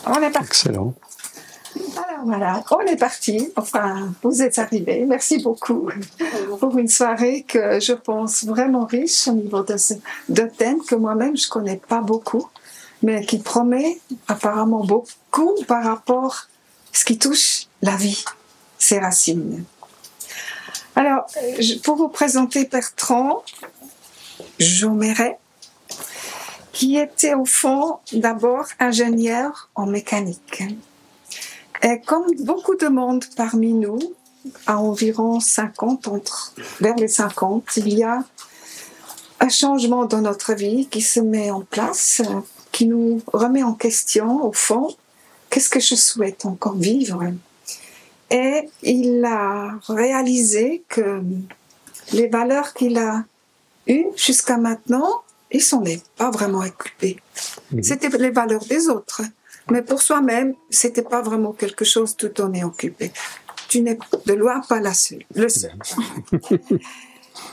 On est parti. Excellent. Alors voilà, on est parti. Enfin, vous êtes arrivés. Merci beaucoup pour une soirée que je pense vraiment riche au niveau de thèmes que moi-même je connais pas beaucoup, mais qui promet apparemment beaucoup par rapport à ce qui touche la vie, ses racines. Alors, pour vous présenter Bertrand Joméret, qui était au fond d'abord ingénieur en mécanique. Et comme beaucoup de monde parmi nous, à environ 50, vers les 50, il y a un changement dans notre vie qui se met en place, qui nous remet en question, au fond, qu'est-ce que je souhaite encore vivre? Et il a réalisé que les valeurs qu'il a eues jusqu'à maintenant, il s'en est pas vraiment occupé. C'était les valeurs des autres. Mais pour soi-même, c'était pas vraiment quelque chose tout en est occupé. Tu n'es de loin pas le seul.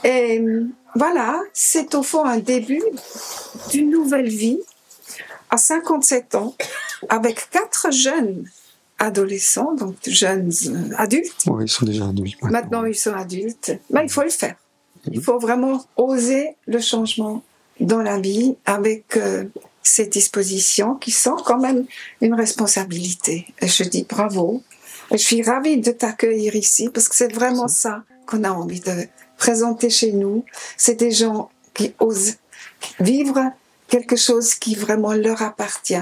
Et voilà, c'est au fond un début d'une nouvelle vie à 57 ans, avec 4 jeunes adolescents, donc jeunes adultes. Oui, ils sont déjà adultes. Maintenant, ils sont adultes. Mais il faut le faire. Il faut vraiment oser le changement dans la vie avec ces dispositions qui sont quand même une responsabilité. Et je dis bravo. Et je suis ravie de t'accueillir ici parce que c'est vraiment ça qu'on a envie de présenter chez nous. C'est des gens qui osent vivre quelque chose qui vraiment leur appartient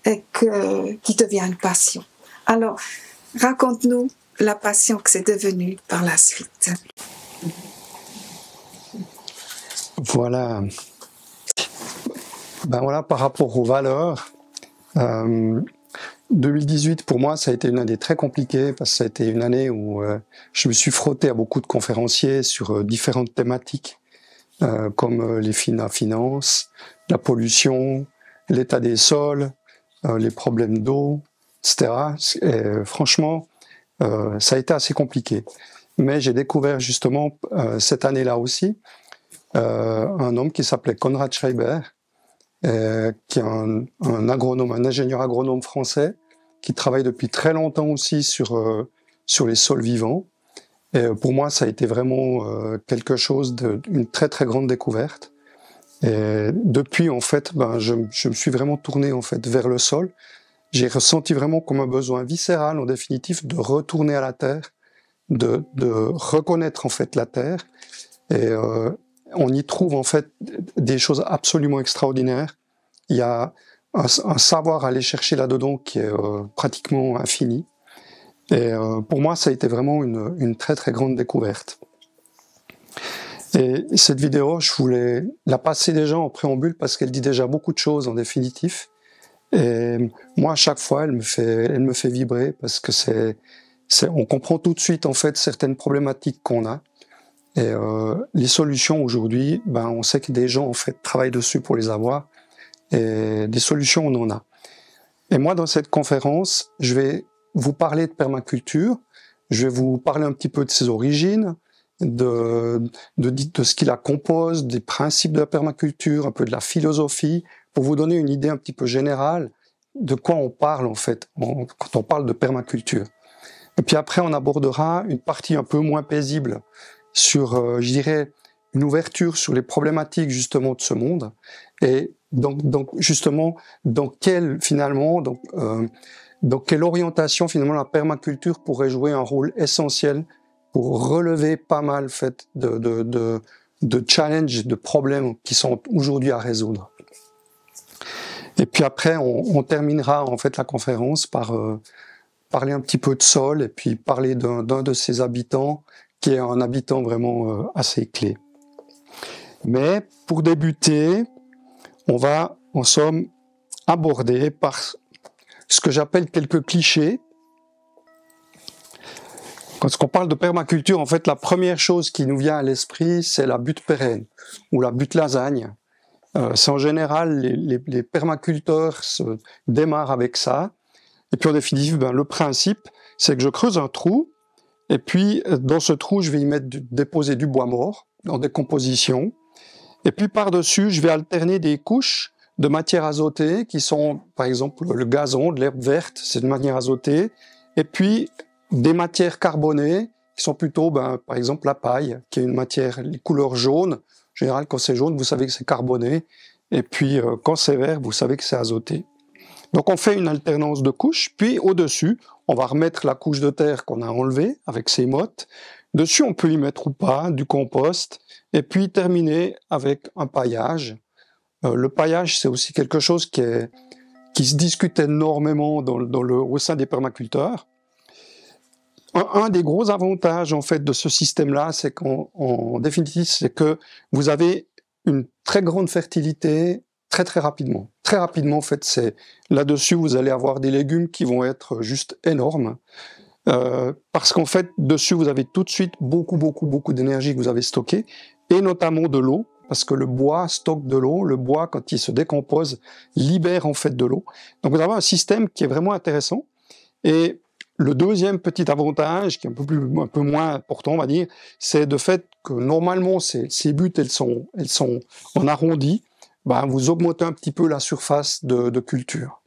et qui devient une passion. Alors, raconte-nous la passion que c'est devenu par la suite. Voilà. Ben voilà, par rapport aux valeurs, 2018 pour moi ça a été une année très compliquée parce que ça a été une année où je me suis frotté à beaucoup de conférenciers sur différentes thématiques comme les finances, la pollution, l'état des sols, les problèmes d'eau, etc. Et franchement, ça a été assez compliqué. Mais j'ai découvert justement cette année-là aussi un homme qui s'appelait Konrad Schreiber, qui est un agronome, un ingénieur agronome français, qui travaille depuis très longtemps aussi sur les sols vivants. Et pour moi, ça a été vraiment quelque chose d'une très très grande découverte. Et depuis, en fait, je me suis vraiment tourné en fait vers le sol. J'ai ressenti vraiment comme un besoin viscéral, en définitive, de retourner à la terre, de reconnaître en fait la terre. Et on y trouve en fait des choses absolument extraordinaires. Il y a un savoir à aller chercher là-dedans qui est pratiquement infini. Et pour moi, ça a été vraiment une très très grande découverte. Et cette vidéo, je voulais la passer déjà en préambule parce qu'elle dit déjà beaucoup de choses en définitif. Et moi, à chaque fois, elle me fait vibrer parce que on comprend tout de suite en fait certaines problématiques qu'on a. Et les solutions aujourd'hui, on sait que des gens en fait travaillent dessus pour les avoir. Et des solutions, on en a. Et moi, dans cette conférence, je vais vous parler de permaculture. Je vais vous parler un petit peu de ses origines, de ce qui la compose, des principes de la permaculture, un peu de la philosophie, pour vous donner une idée un petit peu générale de quoi on parle en fait quand on parle de permaculture. Et puis après, on abordera une partie un peu moins paisible sur, je dirais, une ouverture sur les problématiques justement de ce monde. Et donc justement, dans quelle orientation finalement la permaculture pourrait jouer un rôle essentiel pour relever pas mal fait de challenges, de problèmes qui sont aujourd'hui à résoudre. Et puis après, on terminera en fait la conférence par parler un petit peu de sol et puis parler d'un de ses habitants qui est un habitant vraiment assez clé. Mais pour débuter, on va en somme aborder par ce que j'appelle quelques clichés. Quand on parle de permaculture, en fait, la première chose qui nous vient à l'esprit, c'est la butte pérenne ou la butte lasagne. C'est en général, les permaculteurs démarrent avec ça. Et puis en définitive, le principe, c'est que je creuse un trou et puis dans ce trou, je vais y déposer du bois mort en décomposition. Et puis par-dessus, je vais alterner des couches de matières azotées qui sont, par exemple, le gazon, de l'herbe verte, c'est une matière azotée, et puis des matières carbonées qui sont plutôt, par exemple, la paille, qui est une matière, les couleurs jaunes. En général, quand c'est jaune, vous savez que c'est carboné, et puis quand c'est vert, vous savez que c'est azoté. Donc on fait une alternance de couches, puis au-dessus, on va remettre la couche de terre qu'on a enlevée avec ses mottes. Dessus, on peut y mettre ou pas du compost, et puis terminer avec un paillage. Le paillage, c'est aussi quelque chose qui se discute énormément au sein des permaculteurs. Un des gros avantages en fait de ce système-là, c'est qu'en définitive, c'est que vous avez une très grande fertilité très très rapidement. Très rapidement, en fait, c'est là-dessus, vous allez avoir des légumes qui vont être juste énormes. Parce qu'en fait, dessus, vous avez tout de suite beaucoup d'énergie que vous avez stockée, et notamment de l'eau, parce que le bois stocke de l'eau. Le bois, quand il se décompose, libère en fait de l'eau. Donc, vous avez un système qui est vraiment intéressant. Et le deuxième petit avantage, qui est un peu moins important, on va dire, c'est le fait que normalement, ces buttes, elles sont en arrondi. Vous augmentez un petit peu la surface de culture.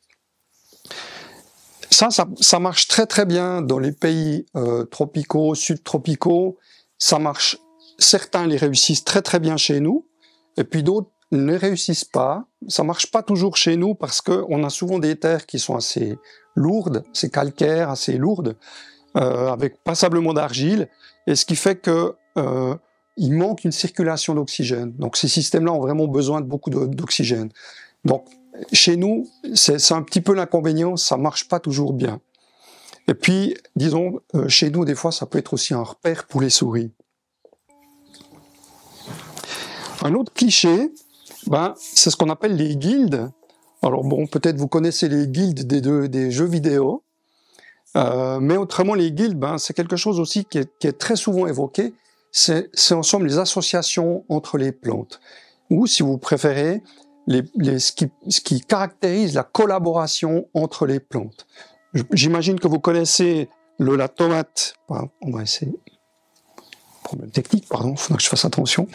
Ça marche très très bien dans les pays tropicaux, subtropicaux. Ça marche. Certains les réussissent très très bien chez nous, et puis d'autres ne les réussissent pas. Ça marche pas toujours chez nous parce que on a souvent des terres qui sont assez lourdes, assez calcaires, assez lourdes, avec passablement d'argile, et ce qui fait que il manque une circulation d'oxygène. Donc ces systèmes-là ont vraiment besoin de beaucoup d'oxygène. Donc chez nous, c'est un petit peu l'inconvénient, ça marche pas toujours bien. Et puis, disons, chez nous, des fois, ça peut être aussi un repère pour les souris. Un autre cliché, c'est ce qu'on appelle les guildes. Alors bon, peut-être vous connaissez les guildes des jeux vidéo, mais autrement, les guildes, c'est quelque chose aussi qui est très souvent évoqué. C'est en somme les associations entre les plantes, ou si vous préférez, ce qui caractérise la collaboration entre les plantes. J'imagine que vous connaissez la tomate. On va essayer. Problème technique, pardon, il faudra que je fasse attention.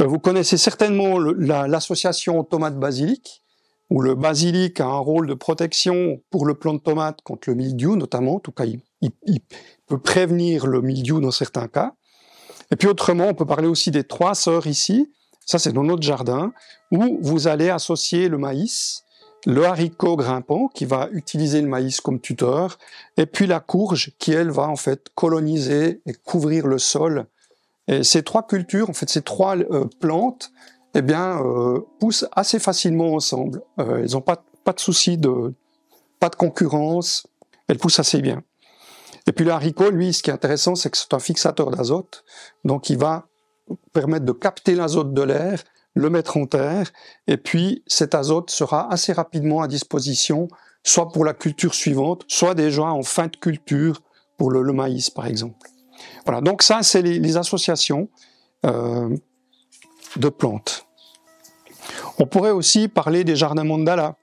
Vous connaissez certainement l'association tomate-basilic, où le basilic a un rôle de protection pour le plant de tomate contre le mildiou notamment. En tout cas, il peut prévenir le mildiou dans certains cas. Et puis autrement, on peut parler aussi des 3 sœurs ici. Ça, c'est dans notre jardin, où vous allez associer le maïs, le haricot grimpant, qui va utiliser le maïs comme tuteur, et puis la courge, qui, elle, va en fait coloniser et couvrir le sol. Et ces 3 cultures, en fait, ces 3 plantes, poussent assez facilement ensemble. Elles n'ont pas de souci, pas de concurrence, elles poussent assez bien. Et puis le haricot, lui, ce qui est intéressant, c'est que c'est un fixateur d'azote, donc il va permettre de capter l'azote de l'air, le mettre en terre, et puis cet azote sera assez rapidement à disposition, soit pour la culture suivante, soit déjà en fin de culture pour le maïs, par exemple. Voilà, donc ça, c'est les associations de plantes. On pourrait aussi parler des jardins mandala.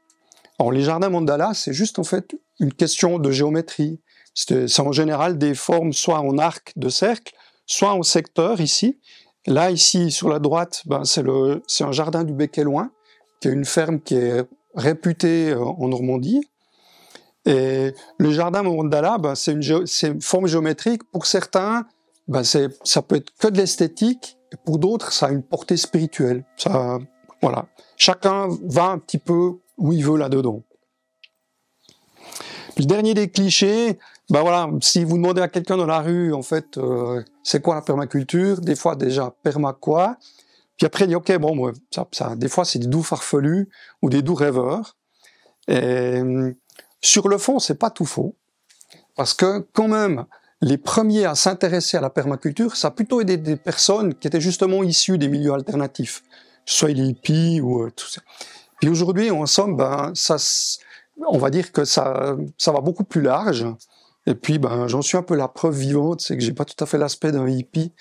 Alors, les jardins mandala, c'est juste en fait une question de géométrie. C'est en général des formes soit en arc de cercle, soit en secteur ici. Là, ici, sur la droite, c'est un jardin du Bec-et-Loing, qui est une ferme qui est réputée en Normandie. Et le jardin mandala, c'est une forme géométrique. Pour certains, ça peut être que de l'esthétique. Et pour d'autres, ça a une portée spirituelle. Voilà. Chacun va un petit peu où il veut là-dedans. Le dernier des clichés, si vous demandez à quelqu'un dans la rue, en fait, c'est quoi la permaculture? Des fois, déjà, perma quoi? Puis après, il dit, ok, des fois, c'est des doux farfelus ou des doux rêveurs. Et sur le fond, c'est pas tout faux. Parce que, quand même, les premiers à s'intéresser à la permaculture, ça a plutôt été des personnes qui étaient justement issues des milieux alternatifs. Que ce soit les hippies ou tout ça. Puis aujourd'hui, en somme, on va dire que ça va beaucoup plus large. Et puis, j'en suis un peu la preuve vivante, c'est que j'ai pas tout à fait l'aspect d'un hippie,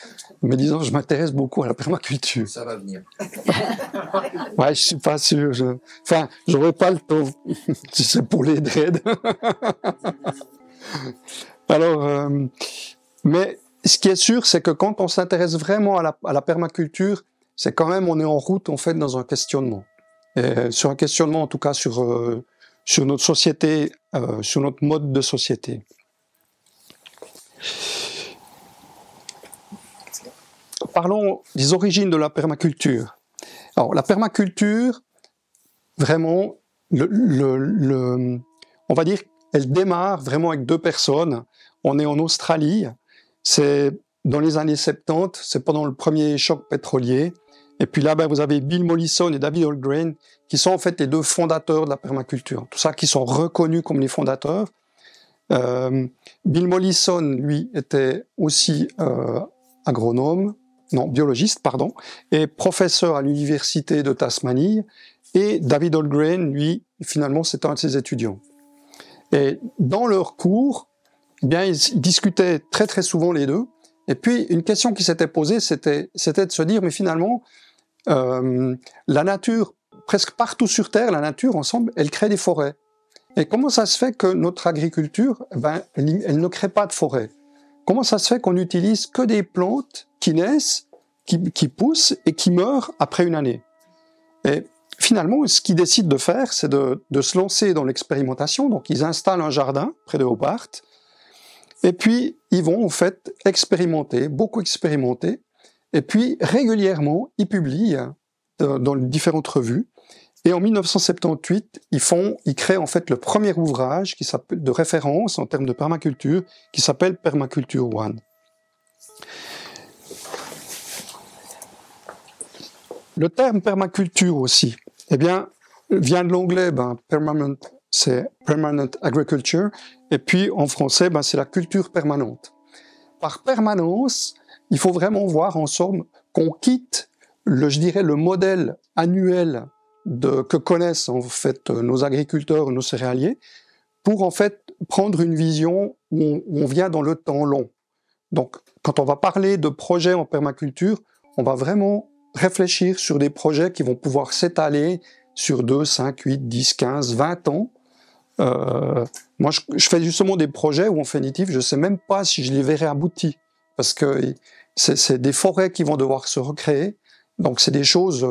mais disons, je m'intéresse beaucoup à la permaculture. Ça va venir. Ouais, je suis pas sûr. J'aurais pas le temps, si c'est pour les dreads. Alors, mais ce qui est sûr, c'est que quand on s'intéresse vraiment à la permaculture, c'est quand même, on est en route, en fait, dans un questionnement. et sur un questionnement en tout cas sur notre société, sur notre mode de société. Parlons des origines de la permaculture. Alors, la permaculture, vraiment, on va dire, elle démarre vraiment avec deux personnes. On est en Australie, c'est dans les années 70, c'est pendant le premier choc pétrolier. Et puis là, vous avez Bill Mollison et David Holmgren, qui sont en fait les deux fondateurs de la permaculture. Tout ça, qui sont reconnus comme les fondateurs. Bill Mollison, lui, était aussi biologiste, et professeur à l'université de Tasmanie. Et David Holmgren, lui, finalement, c'était un de ses étudiants. Et dans leur cours, eh bien, ils discutaient très très souvent les deux. Et puis, une question qui s'était posée, c'était de se dire, mais finalement, la nature, presque partout sur Terre, la nature, ensemble, elle crée des forêts. Et comment ça se fait que notre agriculture, elle ne crée pas de forêt? Comment ça se fait qu'on n'utilise que des plantes qui naissent, qui poussent et qui meurent après une année? Et finalement, ce qu'ils décident de faire, c'est de se lancer dans l'expérimentation. Donc, ils installent un jardin près de Hobart. Et puis, ils vont en fait expérimenter, beaucoup expérimenter. Et puis, régulièrement, ils publient dans les différentes revues. Et en 1978, ils créent en fait le premier ouvrage de référence en termes de permaculture qui s'appelle Permaculture One. Le terme permaculture aussi, eh bien, vient de l'anglais, c'est permanent agriculture, et puis en français, c'est la culture permanente. Par permanence, il faut vraiment voir ensemble qu'on quitte le modèle annuel que connaissent en fait nos agriculteurs, nos céréaliers, pour en fait prendre une vision où on vient dans le temps long. Donc, quand on va parler de projets en permaculture, on va vraiment réfléchir sur des projets qui vont pouvoir s'étaler sur 2, 5, 8, 10, 15, 20 ans. Moi, je fais justement des projets où, en définitive, je ne sais même pas si je les verrai aboutis, parce que c'est des forêts qui vont devoir se recréer. Donc, c'est des choses,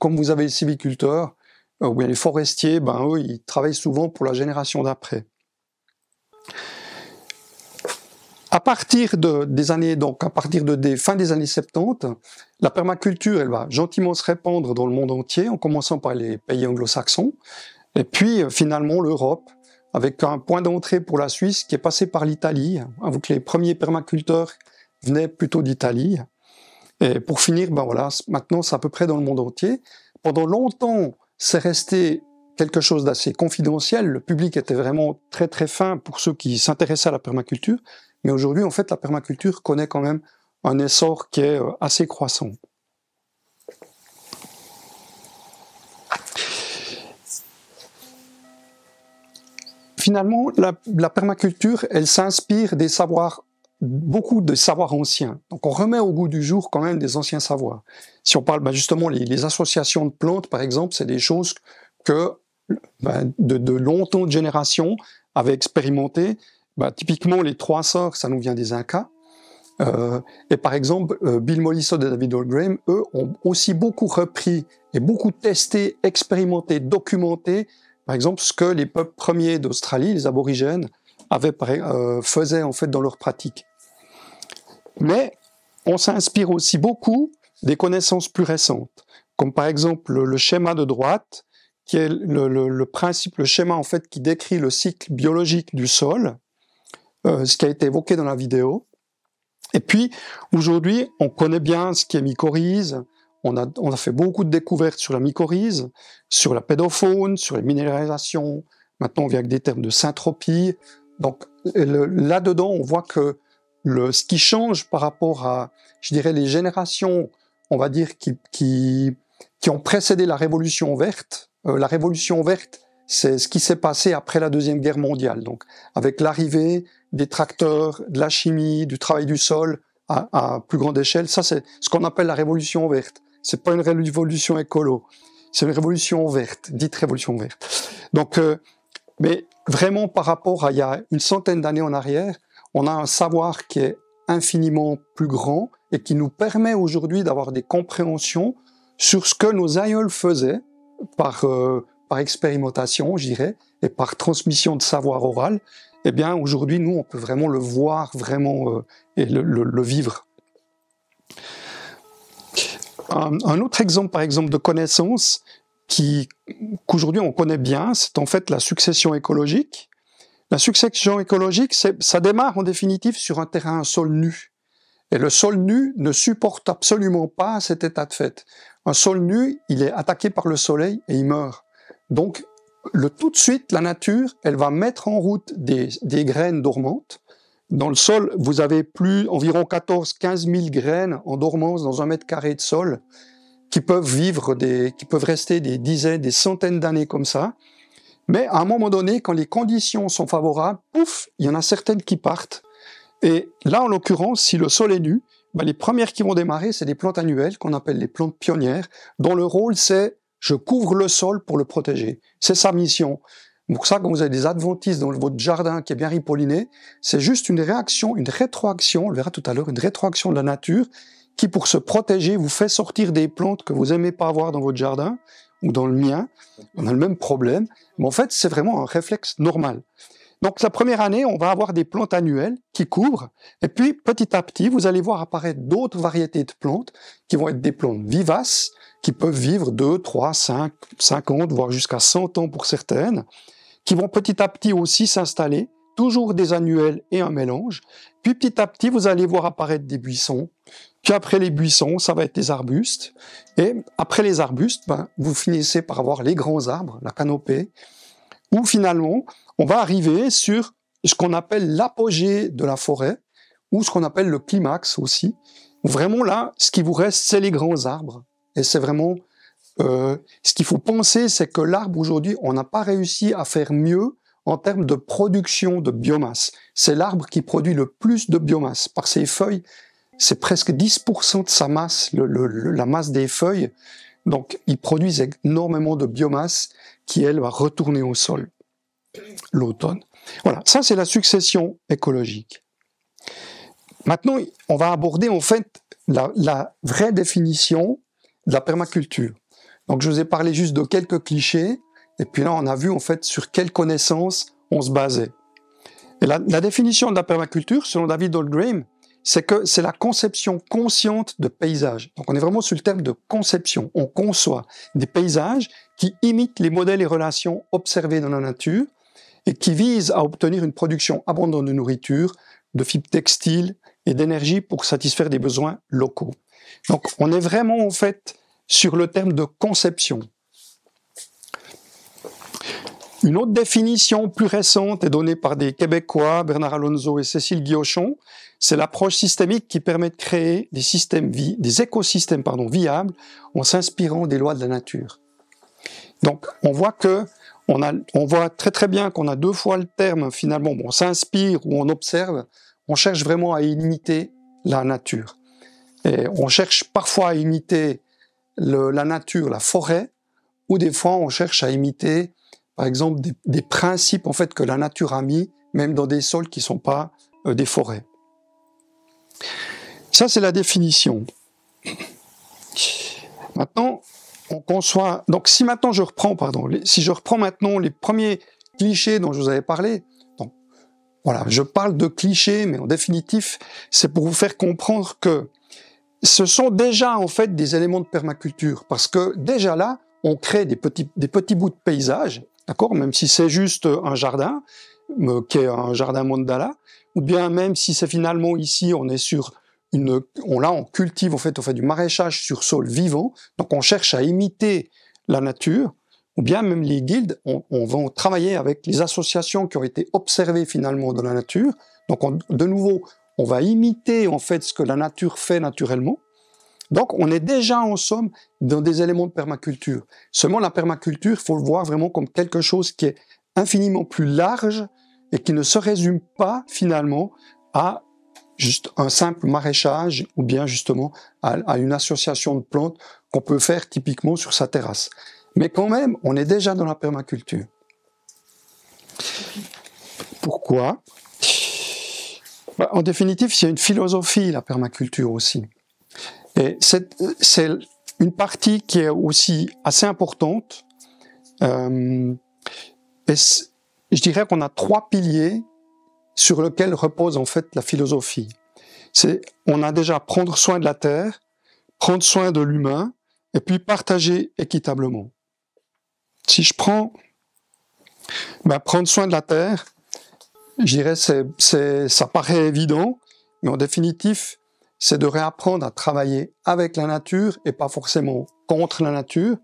comme vous avez les sylviculteurs, ou bien les forestiers, eux, ils travaillent souvent pour la génération d'après. À partir des fins des années 70, la permaculture, elle va gentiment se répandre dans le monde entier, en commençant par les pays anglo-saxons, et puis finalement l'Europe, avec un point d'entrée pour la Suisse qui est passé par l'Italie, avant que les premiers permaculteurs venaient plutôt d'Italie. Et pour finir, maintenant c'est à peu près dans le monde entier. Pendant longtemps, c'est resté quelque chose d'assez confidentiel. Le public était vraiment très très fin pour ceux qui s'intéressaient à la permaculture. Mais aujourd'hui, en fait, la permaculture connaît quand même un essor qui est assez croissant. Finalement, la permaculture, elle s'inspire beaucoup de savoirs anciens. Donc on remet au goût du jour quand même des anciens savoirs. Si on parle justement les associations de plantes, par exemple, c'est des choses que de longtemps de générations avaient expérimenté. Typiquement, les trois sorts, ça nous vient des Incas. Et par exemple, Bill Mollison et David Holmgren, eux, ont aussi beaucoup repris et beaucoup testé, expérimenté, documenté, par exemple, ce que les peuples premiers d'Australie, les aborigènes, faisaient en fait dans leur pratique. Mais on s'inspire aussi beaucoup des connaissances plus récentes, comme par exemple le schéma de droite, qui est le schéma en fait qui décrit le cycle biologique du sol, ce qui a été évoqué dans la vidéo. Et puis, aujourd'hui, on connaît bien ce qui est mycorhize. On a fait beaucoup de découvertes sur la mycorhize, sur la pédofaune, sur les minéralisations. Maintenant, on vient avec des termes de syntropie. Donc, là-dedans, on voit que ce qui change par rapport à, je dirais, les générations, on va dire, qui ont précédé la Révolution verte. La Révolution verte, c'est ce qui s'est passé après la Deuxième Guerre mondiale. Donc, avec l'arrivée des tracteurs, de la chimie, du travail du sol à plus grande échelle, ça c'est ce qu'on appelle la révolution verte. C'est pas une révolution écolo, c'est une révolution verte, dite révolution verte. Donc, mais vraiment par rapport à il y a une centaine d'années en arrière, on a un savoir qui est infiniment plus grand et qui nous permet aujourd'hui d'avoir des compréhensions sur ce que nos aïeuls faisaient par expérimentation, je dirais, et par transmission de savoir oral, eh bien, aujourd'hui, nous, on peut vraiment le voir, vraiment, et le vivre. Un autre exemple, par exemple, de connaissance qu'aujourd'hui on connaît bien, c'est en fait la succession écologique. La succession écologique, ça démarre en définitive sur un terrain, un sol nu. Et le sol nu ne supporte absolument pas cet état de fait. Un sol nu, il est attaqué par le soleil et il meurt. Donc, tout de suite, la nature, elle va mettre en route des graines dormantes. Dans le sol, vous avez environ 14-15 000 graines en dormance dans 1 mètre carré de sol qui peuvent qui peuvent rester des dizaines, des centaines d'années comme ça. Mais à un moment donné, quand les conditions sont favorables, pouf, il y en a certaines qui partent. Et là, en l'occurrence, si le sol est nu, les premières qui vont démarrer, c'est des plantes annuelles qu'on appelle les plantes pionnières, dont le rôle, c'est je couvre le sol pour le protéger. C'est sa mission. Pour ça, quand vous avez des adventices dans votre jardin qui est bien ripolliné, c'est juste une réaction, une rétroaction, on le verra tout à l'heure, une rétroaction de la nature qui, pour se protéger, vous fait sortir des plantes que vous aimez pas avoir dans votre jardin ou dans le mien. On a le même problème, mais en fait, c'est vraiment un réflexe normal. Donc, la première année, on va avoir des plantes annuelles qui couvrent, et puis, petit à petit, vous allez voir apparaître d'autres variétés de plantes qui vont être des plantes vivaces, qui peuvent vivre 2, 3, 5, 50, voire jusqu'à 100 ans pour certaines, qui vont petit à petit aussi s'installer, toujours des annuels et un mélange. Puis petit à petit, vous allez voir apparaître des buissons. Puis après les buissons, ça va être des arbustes. Et après les arbustes, vous finissez par avoir les grands arbres, la canopée, où finalement, on va arriver sur ce qu'on appelle l'apogée de la forêt, ou ce qu'on appelle le climax aussi. Vraiment là, ce qui vous reste, c'est les grands arbres. Et c'est vraiment... ce qu'il faut penser, c'est que l'arbre aujourd'hui, on n'a pas réussi à faire mieux en termes de production de biomasse. C'est l'arbre qui produit le plus de biomasse. Par ses feuilles, c'est presque 10% de sa masse, la masse des feuilles. Donc, ils produisent énormément de biomasse qui, elle, va retourner au sol l'automne. Voilà, ça c'est la succession écologique. Maintenant, on va aborder en fait la vraie définition de la permaculture. Donc, je vous ai parlé juste de quelques clichés, et puis là, on a vu en fait sur quelles connaissances on se basait. Et la définition de la permaculture, selon David Oldgrim, c'est que c'est la conception consciente de paysages. Donc, on est vraiment sur le terme de conception. On conçoit des paysages qui imitent les modèles et relations observés dans la nature et qui visent à obtenir une production abondante de nourriture, de fibres textiles et d'énergie pour satisfaire des besoins locaux. Donc, on est vraiment en fait sur le terme de conception. Une autre définition plus récente est donnée par des Québécois, Bernard Alonso et Cécile Guillochon, c'est l'approche systémique qui permet de créer des écosystèmes viables en s'inspirant des lois de la nature. Donc, on voit très très bien qu'on a deux fois le terme finalement, on s'inspire ou on observe, on cherche vraiment à imiter la nature. Et on cherche parfois à imiter la nature, la forêt, ou des fois on cherche à imiter, par exemple, des principes en fait que la nature a mis, même dans des sols qui ne sont pas des forêts. Ça, c'est la définition. Maintenant, on conçoit. Donc, si je reprends maintenant les premiers clichés dont je vous avais parlé. Donc, voilà, je parle de clichés, mais en définitif, c'est pour vous faire comprendre que ce sont déjà en fait des éléments de permaculture, parce que déjà là, on crée des petits bouts de paysage, d'accord, même si c'est juste un jardin, qui est un jardin mandala, ou bien même si c'est finalement ici, on est sur on cultive, on fait du maraîchage sur sol vivant, donc on cherche à imiter la nature, ou bien même les guildes, on va travailler avec les associations qui ont été observées finalement dans la nature, donc de nouveau, on va imiter en fait ce que la nature fait naturellement. Donc on est déjà en somme dans des éléments de permaculture. Seulement la permaculture, il faut le voir vraiment comme quelque chose qui est infiniment plus large et qui ne se résume pas finalement à juste un simple maraîchage ou bien justement à une association de plantes qu'on peut faire typiquement sur sa terrasse. Mais quand même, on est déjà dans la permaculture. Pourquoi ? En définitive, c'est une philosophie, la permaculture aussi. Et c'est une partie qui est aussi assez importante Et je dirais qu'on a 3 piliers sur lesquels repose en fait la philosophie. On a déjà prendre soin de la terre, prendre soin de l'humain, et puis partager équitablement. Si je prends prendre soin de la terre, je dirais ça paraît évident, mais en définitive, c'est de réapprendre à travailler avec la nature et pas forcément contre la nature.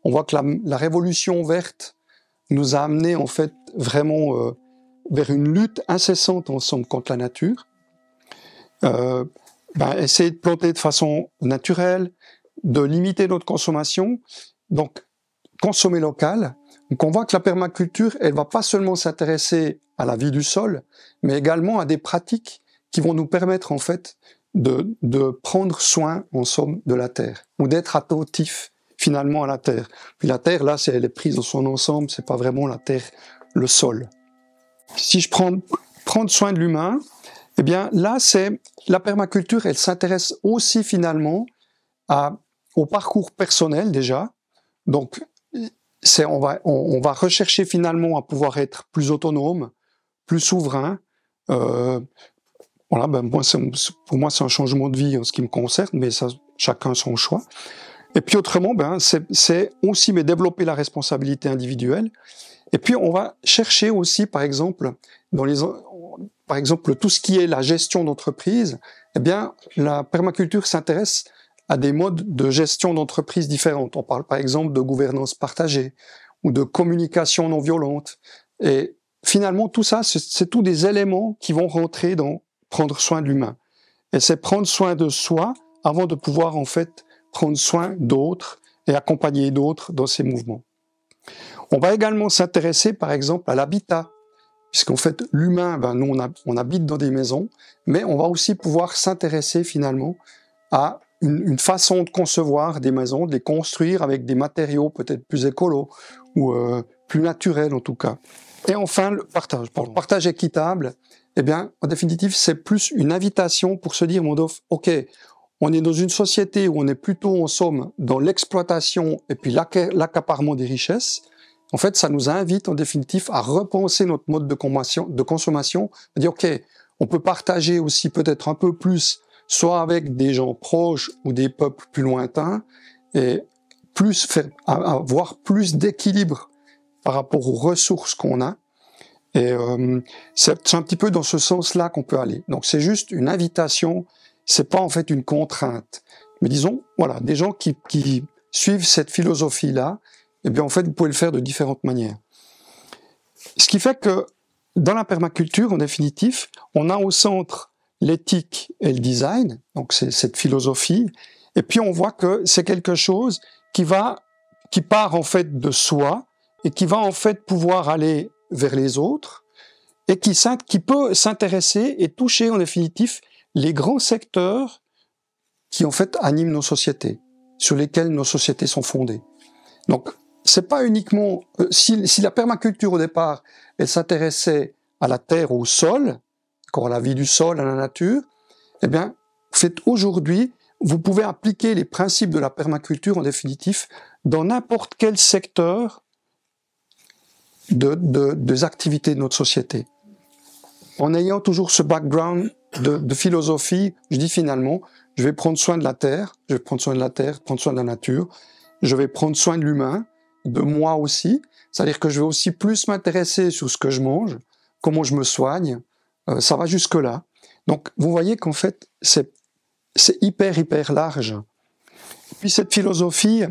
On voit que la révolution verte nous a amené en fait vraiment vers une lutte incessante ensemble contre la nature. Essayer de planter de façon naturelle, de limiter notre consommation, donc consommer local. Donc on voit que la permaculture, elle va pas seulement s'intéresser à la vie du sol, mais également à des pratiques qui vont nous permettre en fait de prendre soin en somme de la terre, ou d'être attentif finalement à la terre. Puis la terre, là, elle est prise dans son ensemble, c'est pas vraiment la terre, le sol. Si je prendre soin de l'humain, eh bien là, la permaculture, elle s'intéresse aussi finalement au parcours personnel déjà. Donc, on va rechercher finalement à pouvoir être plus autonome, plus souverain. Voilà, pour moi, c'est un changement de vie en ce qui me concerne, mais ça, chacun son choix. Et puis autrement, c'est aussi développer la responsabilité individuelle. Et puis on va chercher aussi, par exemple, tout ce qui est la gestion d'entreprise. Eh bien, la permaculture s'intéresse à des modes de gestion d'entreprise différentes. On parle par exemple de gouvernance partagée ou de communication non violente. Et finalement, tout ça, c'est tous des éléments qui vont rentrer dans prendre soin de l'humain. Et c'est prendre soin de soi avant de pouvoir en fait prendre soin d'autres et accompagner d'autres dans ces mouvements. On va également s'intéresser par exemple à l'habitat, puisqu'en fait l'humain, nous on habite dans des maisons, mais on va aussi pouvoir s'intéresser finalement à une façon de concevoir des maisons, de les construire avec des matériaux peut-être plus écolos ou plus naturels en tout cas. Et enfin le partage. Pour le partage équitable, eh bien en définitive c'est plus une invitation pour se dire ok, on est dans une société où on est plutôt en somme dans l'exploitation et puis l'accaparement des richesses. En fait, ça nous invite en définitive à repenser notre mode de consommation, à dire ok, on peut partager aussi peut-être un peu plus, soit avec des gens proches ou des peuples plus lointains, et avoir plus d'équilibre par rapport aux ressources qu'on a. Et c'est un petit peu dans ce sens-là qu'on peut aller. Donc c'est juste une invitation, c'est pas en fait une contrainte. Mais disons, voilà, des gens qui suivent cette philosophie-là, eh bien en fait vous pouvez le faire de différentes manières. Ce qui fait que dans la permaculture, en définitive, on a au centre l'éthique et le design, donc c'est cette philosophie, et puis on voit que c'est quelque chose qui part en fait de soi et qui va en fait pouvoir aller vers les autres et qui peut s'intéresser et toucher en définitive les grands secteurs qui en fait animent nos sociétés, sur lesquels nos sociétés sont fondées. Donc c'est pas uniquement si la permaculture au départ elle s'intéressait à la terre, au sol, à la vie du sol, à la nature, eh bien aujourd'hui vous pouvez appliquer les principes de la permaculture en définitive dans n'importe quel secteur des activités de notre société. En ayant toujours ce background de philosophie, je dis finalement, je vais prendre soin de la terre, prendre soin de la nature, je vais prendre soin de l'humain, de moi aussi, c'est-à-dire que je vais aussi plus m'intéresser sur ce que je mange, comment je me soigne, ça va jusque-là. Donc vous voyez qu'en fait, c'est hyper large. Et puis cette philosophie,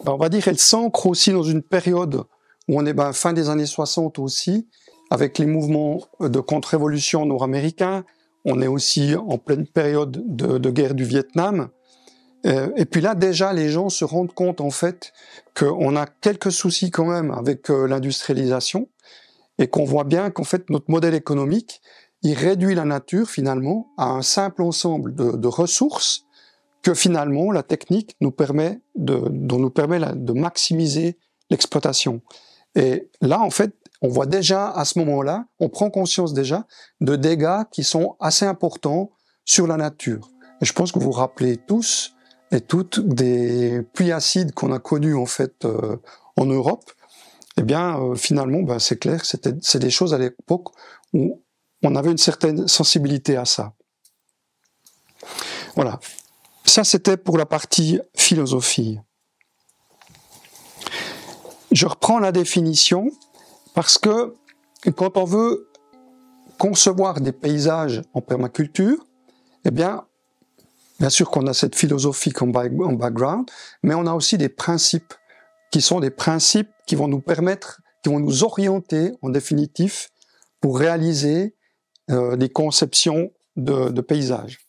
on va dire, elle s'ancre aussi dans une période où on est fin des années 60 aussi, avec les mouvements de contre-révolution nord-américains. On est aussi en pleine période de guerre du Vietnam. Et puis là, déjà, les gens se rendent compte, en fait, qu'on a quelques soucis quand même avec l'industrialisation et qu'on voit bien qu'en fait, notre modèle économique, il réduit la nature, finalement, à un simple ensemble de ressources que, finalement, la technique nous permet de maximiser l'exploitation. Et là, en fait, on voit déjà, à ce moment-là, on prend conscience déjà de dégâts qui sont assez importants sur la nature. Et je pense que vous vous rappelez tous et toutes des pluies acides qu'on a connues en fait en Europe. eh bien, finalement, ben, c'est clair, c'est des choses à l'époque où on avait une certaine sensibilité à ça. Voilà. Ça, c'était pour la partie philosophie. Je reprends la définition parce que quand on veut concevoir des paysages en permaculture, eh bien sûr qu'on a cette philosophie en background, mais on a aussi des principes qui sont des principes qui vont nous permettre, qui vont nous orienter en définitive pour réaliser des conceptions de paysages.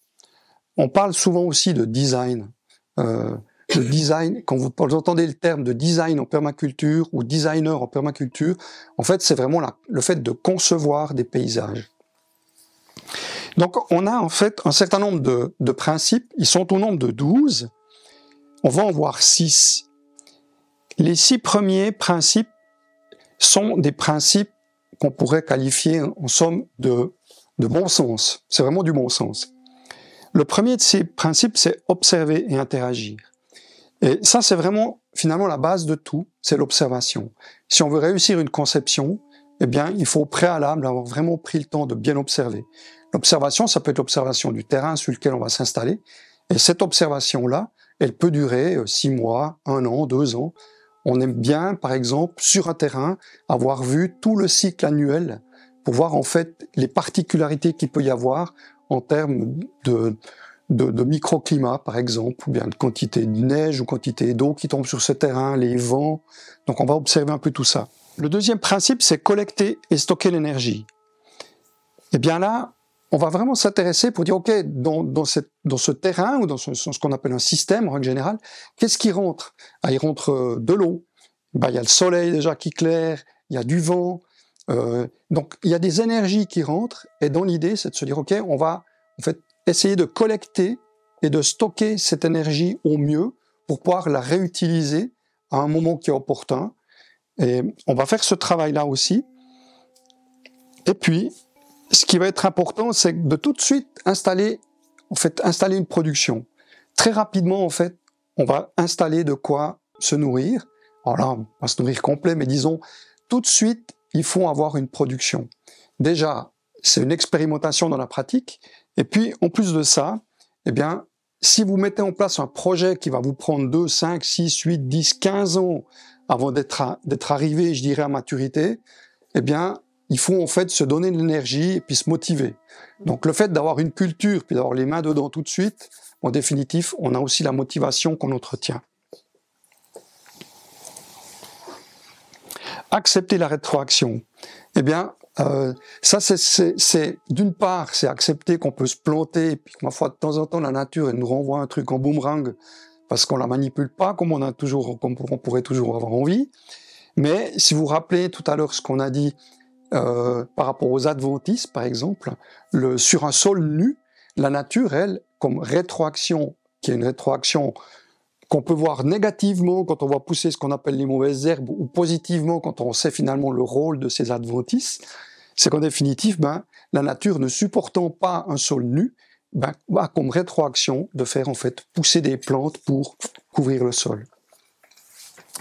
On parle souvent aussi de design. Quand vous entendez le terme de design en permaculture ou designer en permaculture, en fait, c'est vraiment le fait de concevoir des paysages. Donc, on a en fait un certain nombre de principes. Ils sont au nombre de 12. On va en voir 6. Les 6 premiers principes sont des principes qu'on pourrait qualifier en somme de bon sens. C'est vraiment du bon sens. Le premier de ces principes, c'est observer et interagir. Et ça, c'est vraiment finalement la base de tout, c'est l'observation. Si on veut réussir une conception, eh bien, il faut au préalable avoir vraiment pris le temps de bien observer. L'observation, ça peut être l'observation du terrain sur lequel on va s'installer. Et cette observation-là, elle peut durer 6 mois, 1 an, 2 ans. On aime bien, par exemple, sur un terrain, avoir vu tout le cycle annuel pour voir en fait les particularités qu'il peut y avoir en termes de microclimat, par exemple, ou bien de quantité de neige ou quantité d'eau qui tombe sur ce terrain, les vents. Donc on va observer un peu tout ça. Le deuxième principe, c'est collecter et stocker l'énergie. Et bien là, on va vraiment s'intéresser pour dire, OK, dans ce terrain ou dans ce qu'on appelle un système en règle générale, qu'est-ce qui rentre? Il rentre de l'eau, il y a le soleil déjà qui éclaire, il y a du vent, donc il y a des énergies qui rentrent, et dans l'idée, c'est de se dire, OK, on va en fait essayer de collecter et de stocker cette énergie au mieux pour pouvoir la réutiliser à un moment qui est opportun. Et on va faire ce travail-là aussi. Et puis, ce qui va être important, c'est de tout de suite installer une production. Très rapidement, en fait, on va installer de quoi se nourrir. Alors là, on va se nourrir complet, mais disons, tout de suite, il faut avoir une production. Déjà, c'est une expérimentation dans la pratique. Et puis, en plus de ça, eh bien, si vous mettez en place un projet qui va vous prendre 2, 5, 6, 8, 10, 15 ans avant d'être arrivé, je dirais, à maturité, eh bien, il faut en fait se donner de l'énergie et puis se motiver. Donc le fait d'avoir une culture puis d'avoir les mains dedans tout de suite, en définitive, on a aussi la motivation qu'on entretient. Accepter la rétroaction. Eh bien, ça c'est d'une part, c'est accepter qu'on peut se planter et puis que ma foi de temps en temps la nature elle nous renvoie un truc en boomerang parce qu'on la manipule pas comme on pourrait toujours avoir envie. Mais si vous vous rappelez tout à l'heure ce qu'on a dit par rapport aux adventices, par exemple, sur un sol nu, la nature, elle, comme rétroaction, qui est une rétroaction qu'on peut voir négativement quand on va pousser ce qu'on appelle les mauvaises herbes, ou positivement quand on sait finalement le rôle de ces adventices, c'est qu'en définitive, la nature ne supportant pas un sol nu, a comme rétroaction de faire en fait pousser des plantes pour couvrir le sol.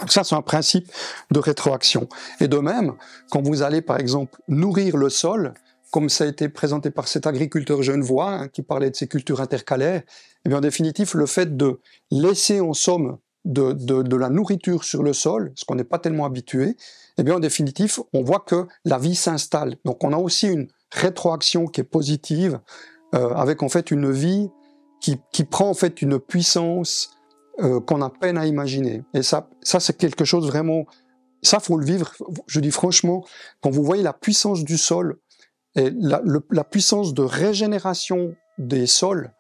Donc ça, c'est un principe de rétroaction. Et de même, quand vous allez, par exemple, nourrir le sol, comme ça a été présenté par cet agriculteur genevois qui parlait de ces cultures intercalaires, eh bien, en définitive, le fait de laisser en somme de la nourriture sur le sol, ce qu'on n'est pas tellement habitué, eh bien, en définitive, on voit que la vie s'installe. Donc, on a aussi une rétroaction qui est positive, avec en fait une vie qui prend en fait une puissance qu'on a peine à imaginer. Et ça c'est quelque chose vraiment, ça faut le vivre, je dis franchement, quand vous voyez la puissance du sol et la puissance de régénération des sols,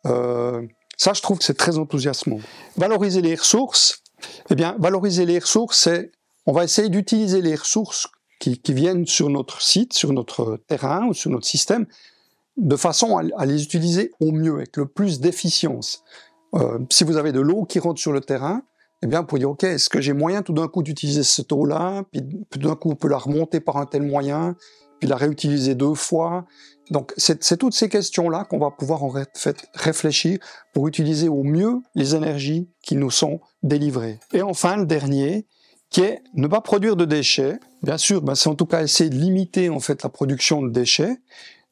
ça je trouve que c'est très enthousiasmant. Valoriser les ressources, eh bien valoriser les ressources, c'est, on va essayer d'utiliser les ressources qui viennent sur notre site, sur notre terrain ou sur notre système, de façon à les utiliser au mieux, avec le plus d'efficience. Si vous avez de l'eau qui rentre sur le terrain, eh bien, vous pouvez dire, OK, est-ce que j'ai moyen tout d'un coup d'utiliser cette eau-là, puis tout d'un coup on peut la remonter par un tel moyen, puis la réutiliser 2 fois. Donc, c'est toutes ces questions-là qu'on va pouvoir en fait réfléchir pour utiliser au mieux les énergies qui nous sont délivrées. Et enfin, le dernier, qui est ne pas produire de déchets. Bien sûr, c'est en tout cas essayer de limiter en fait la production de déchets.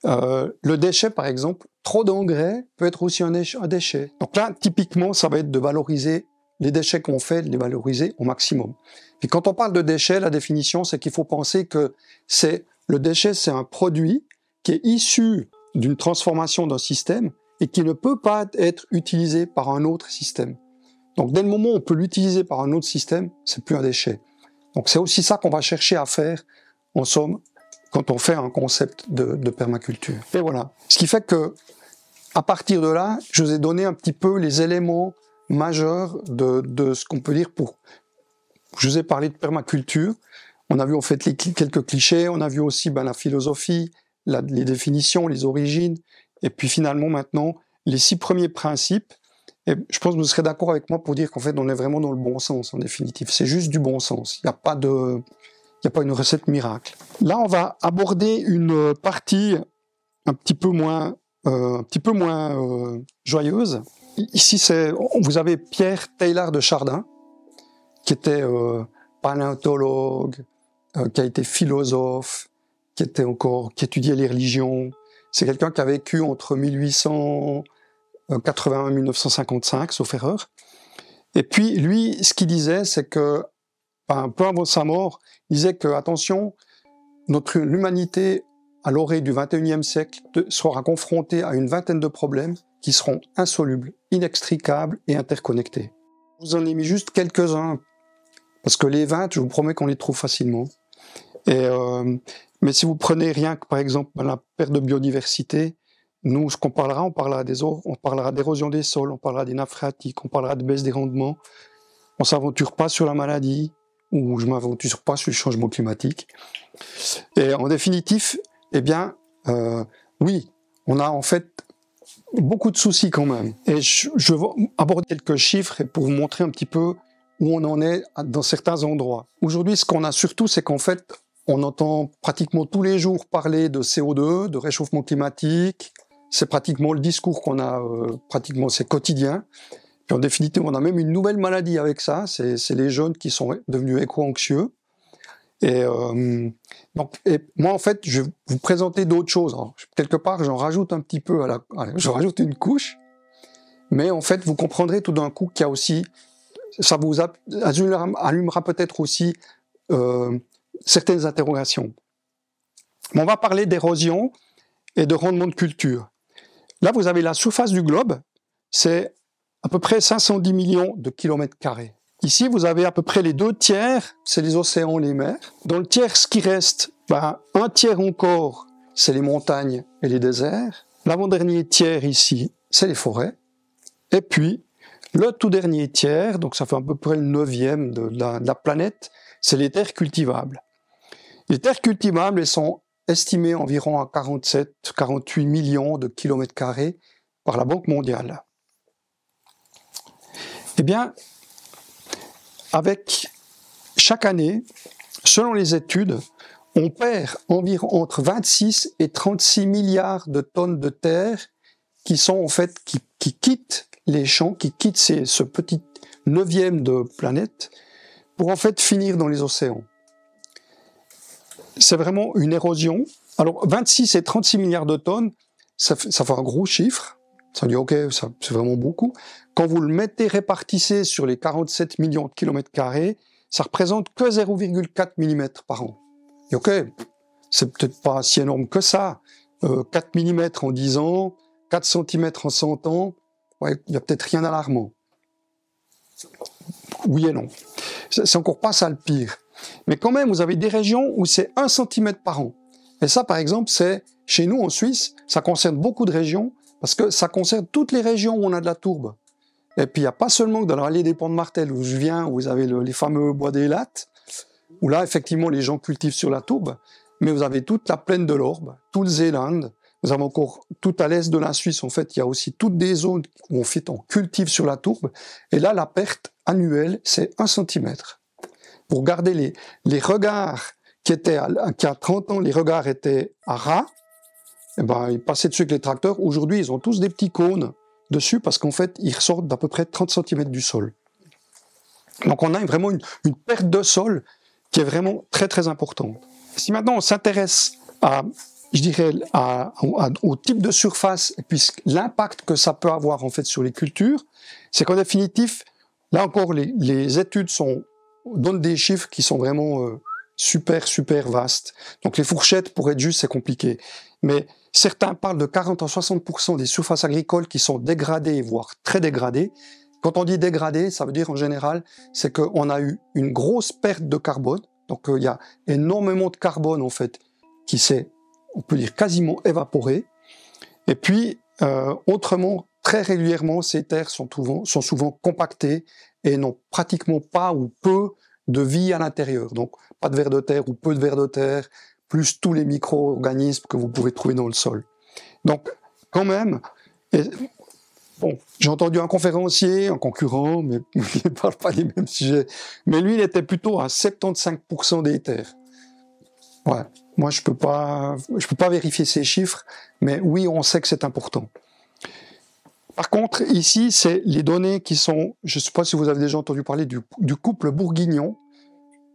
Le déchet, par exemple, trop d'engrais peut être aussi un déchet. Donc là, typiquement, ça va être de valoriser les déchets qu'on fait, de les valoriser au maximum. Puis quand on parle de déchets, la définition, c'est qu'il faut penser que le déchet, c'est un produit qui est issu d'une transformation d'un système et qui ne peut pas être utilisé par un autre système. Donc dès le moment où on peut l'utiliser par un autre système, c'est plus un déchet. Donc c'est aussi ça qu'on va chercher à faire, en somme, quand on fait un concept de permaculture. Et voilà. Ce qui fait que, à partir de là, je vous ai donné un petit peu les éléments majeurs de ce qu'on peut dire pour... Je vous ai parlé de permaculture. On a vu en fait quelques clichés, on a vu aussi la philosophie, les définitions, les origines, et puis finalement maintenant, les 6 premiers principes. Et je pense que vous serez d'accord avec moi pour dire qu'en fait, on est vraiment dans le bon sens, en définitive. C'est juste du bon sens. Il n'y a pas une recette miracle. Là, on va aborder une partie un petit peu moins joyeuse. Ici, vous avez Pierre Teilhard de Chardin, qui était paléontologue, qui a été philosophe, qui étudiait les religions. C'est quelqu'un qui a vécu entre 1881 et 1955, sauf erreur. Et puis, lui, ce qu'il disait, c'est que, un peu avant sa mort, il disait que, attention, l'humanité, à l'orée du XXIe siècle, sera confrontée à une vingtaine de problèmes qui seront insolubles, inextricables et interconnectés. Je vous en ai mis juste quelques-uns, parce que les 20, je vous promets qu'on les trouve facilement. Mais si vous prenez rien que, par exemple, la perte de biodiversité, nous, ce qu'on parlera, on parlera d'érosion des sols, on parlera des nappes phréatiques, on parlera de baisse des rendements. On s'aventure pas sur la maladie, ou je m'aventure pas sur le changement climatique. Et en définitif, oui, on a en fait beaucoup de soucis quand même. Et je vais aborder quelques chiffres pour vous montrer un petit peu où on en est dans certains endroits. Aujourd'hui, ce qu'on a surtout, c'est qu'en fait, on entend pratiquement tous les jours parler de CO2, de réchauffement climatique. C'est pratiquement le discours qu'on a, c'est quotidien. Puis en définitive, on a même une nouvelle maladie avec ça, c'est les jeunes qui sont devenus éco-anxieux. Et moi, en fait, je vais vous présenter d'autres choses. Alors, quelque part, j'en rajoute un petit peu j'en rajoute une couche. Mais en fait, vous comprendrez tout d'un coup qu'il y a aussi, ça vous allumera peut-être aussi certaines interrogations. Mais on va parler d'érosion et de rendement de culture. Là, vous avez la surface du globe, c'est à peu près 510 millions de kilomètres carrés. Ici, vous avez à peu près les 2 tiers, c'est les océans, les mers. Dans le tiers, ce qui reste, un tiers encore, c'est les montagnes et les déserts. L'avant-dernier tiers ici, c'est les forêts. Et puis, le tout dernier tiers, donc ça fait à peu près le 9e de la planète, c'est les terres cultivables. Les terres cultivables, elles sont estimées environ à 47-48 millions de kilomètres carrés par la Banque mondiale. Eh bien, avec chaque année, selon les études, on perd environ entre 26 et 36 milliards de tonnes de terre qui sont en fait qui quittent les champs, qui quittent ce petit 9e de planète pour en fait finir dans les océans. C'est vraiment une érosion. Alors 26 et 36 milliards de tonnes, ça fait un gros chiffre. Ça dit ok, c'est vraiment beaucoup. Quand vous le répartissez sur les 47 millions de kilomètres carrés, ça représente que 0,4 mm par an. Et ok, c'est peut-être pas si énorme que ça. 4 mm en 10 ans, 4 cm en 100 ans, ouais, il n'y a peut-être rien d'alarmant. Oui et non. C'est encore pas ça le pire. Mais quand même, vous avez des régions où c'est 1 cm par an. Et ça, par exemple, c'est chez nous en Suisse, ça concerne beaucoup de régions, parce que ça concerne toutes les régions où on a de la tourbe. Et puis, il n'y a pas seulement que dans la vallée des Ponts de Martel, où je viens, où vous avez les fameux bois des Lattes, où là, effectivement, les gens cultivent sur la tourbe, mais vous avez toute la plaine de l'Orbe, tout le Zéland, vous avez encore tout à l'est de la Suisse, en fait, il y a aussi toutes des zones où on cultive sur la tourbe, et là, la perte annuelle, c'est 1 cm. Pour garder les regards qui a 30 ans, les regards étaient à ras, eh ben, ils passaient dessus avec les tracteurs. Aujourd'hui, ils ont tous des petits cônes dessus parce qu'en fait, ils ressortent d'à peu près 30 cm du sol. Donc on a vraiment une perte de sol qui est vraiment très très importante. Si maintenant on s'intéresse à, je dirais, au type de surface et puis l'impact que ça peut avoir en fait sur les cultures, c'est qu'en définitive, là encore, les études donnent des chiffres qui sont vraiment super vastes. Donc les fourchettes, pour être juste, c'est compliqué. Mais certains parlent de 40 à 60% des surfaces agricoles qui sont dégradées, voire très dégradées. Quand on dit dégradé, ça veut dire en général, c'est qu'on a eu une grosse perte de carbone. Donc il y a énormément de carbone en fait qui s'est, on peut dire, quasiment évaporé. Et puis autrement, très régulièrement, ces terres sont souvent compactées et n'ont pratiquement pas ou peu de vie à l'intérieur. Donc pas de vers de terre ou peu de vers de terre, plus tous les micro-organismes que vous pouvez trouver dans le sol. Donc quand même. Bon, j'ai entendu un conférencier, un concurrent, mais il ne parle pas des mêmes sujets. Mais lui, il était plutôt à 75% des terres. Ouais. Moi, je peux pas vérifier ces chiffres, mais oui, on sait que c'est important. Par contre, ici, c'est les données qui sont, je ne sais pas si vous avez déjà entendu parler du couple bourguignon.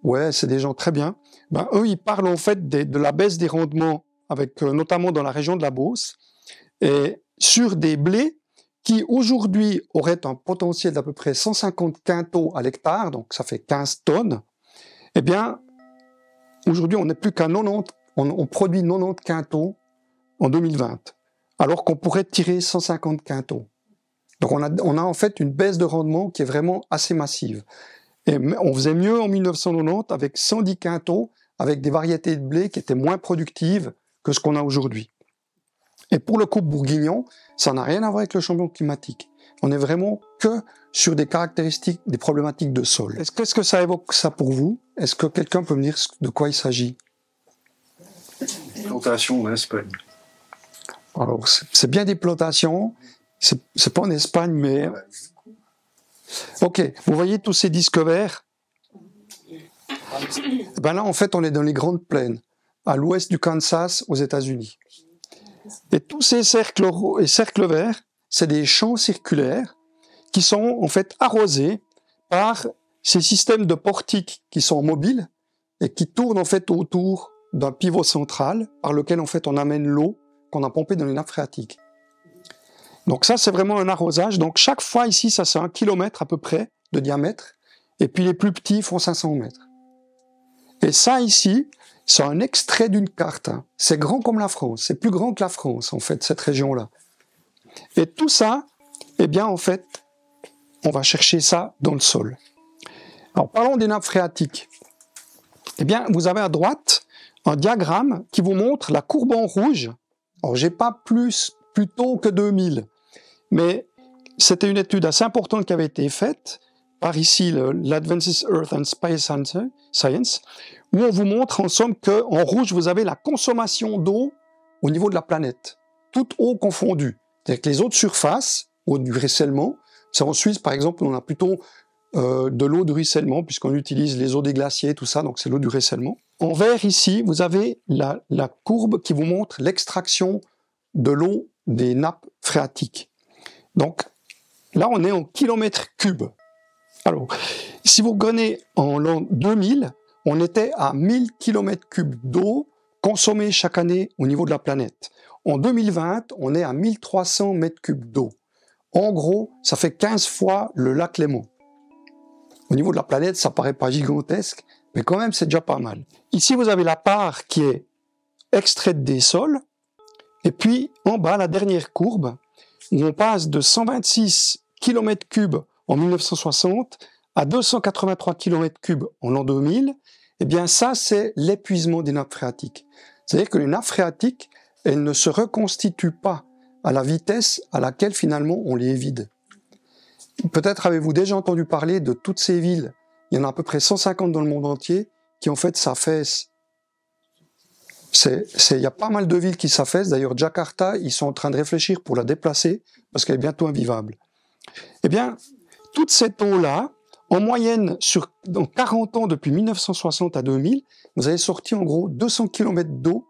Ouais, c'est des gens très bien. Ben, eux, ils parlent en fait de la baisse des rendements, avec notamment dans la région de la Beauce, et sur des blés qui aujourd'hui aurait un potentiel d'à peu près 150 quintaux à l'hectare, donc ça fait 15 tonnes, eh bien, aujourd'hui, on n'est plus qu'à 90, on produit 90 quintaux en 2020, alors qu'on pourrait tirer 150 quintaux. Donc on a en fait une baisse de rendement qui est vraiment assez massive. Et on faisait mieux en 1990 avec 110 quintaux, avec des variétés de blé qui étaient moins productives que ce qu'on a aujourd'hui. Et pour le couple bourguignon, ça n'a rien à voir avec le changement climatique. On est vraiment que sur des caractéristiques, des problématiques de sol. Qu'est-ce que ça évoque ça pour vous? Est-ce que quelqu'un peut me dire de quoi il s'agit? Plantation en Espagne. Alors, c'est bien des plantations. C'est pas en Espagne, mais... Ok, vous voyez tous ces disques verts? Ben là, en fait, on est dans les grandes plaines, à l'ouest du Kansas, aux États-Unis. Et tous ces cercles verts, c'est des champs circulaires qui sont en fait arrosés par ces systèmes de portiques qui sont mobiles et qui tournent en fait autour d'un pivot central par lequel en fait on amène l'eau qu'on a pompée dans les nappes phréatiques. Donc ça, c'est vraiment un arrosage. Donc chaque fois ici, ça c'est 1 kilomètre à peu près de diamètre, et puis les plus petits font 500 mètres. Et ça ici, c'est un extrait d'une carte. C'est grand comme la France. C'est plus grand que la France, en fait, cette région-là. Et tout ça, eh bien, en fait, on va chercher ça dans le sol. Alors, parlons des nappes phréatiques. Eh bien, vous avez à droite un diagramme qui vous montre la courbe en rouge. Alors, j'ai pas plus tôt que 2000, mais c'était une étude assez importante qui avait été faite par ici l'Advances Earth and Space Science, où on vous montre en somme qu'en rouge, vous avez la consommation d'eau au niveau de la planète, toute eau confondue. C'est-à-dire que les eaux de surface, eau du ruissellement, c'est en Suisse par exemple, on a plutôt de l'eau de ruissellement, puisqu'on utilise les eaux des glaciers, tout ça, donc c'est l'eau du ruissellement. En vert ici, vous avez la courbe qui vous montre l'extraction de l'eau des nappes phréatiques. Donc là, on est en kilomètres cubes. Alors, si vous regardez en l'an 2000, on était à 1000 km3 d'eau consommée chaque année au niveau de la planète. En 2020, on est à 1300 m3 d'eau. En gros, ça fait 15 fois le lac Léman. Au niveau de la planète, ça paraît pas gigantesque, mais quand même, c'est déjà pas mal. Ici, vous avez la part qui est extraite des sols, et puis en bas, la dernière courbe, où on passe de 126 km3 en 1960 à 283 km3 en l'an 2000, eh bien ça, c'est l'épuisement des nappes phréatiques. C'est-à-dire que les nappes phréatiques, elles ne se reconstituent pas à la vitesse à laquelle finalement on les vide. Peut-être avez-vous déjà entendu parler de toutes ces villes, il y en a à peu près 150 dans le monde entier, qui en fait s'affaissent. Il y a pas mal de villes qui s'affaissent, d'ailleurs Jakarta, ils sont en train de réfléchir pour la déplacer, parce qu'elle est bientôt invivable. Eh bien, toute cette eau-là, en moyenne, dans 40 ans, depuis 1960 à 2000, vous avez sorti en gros 200 km d'eau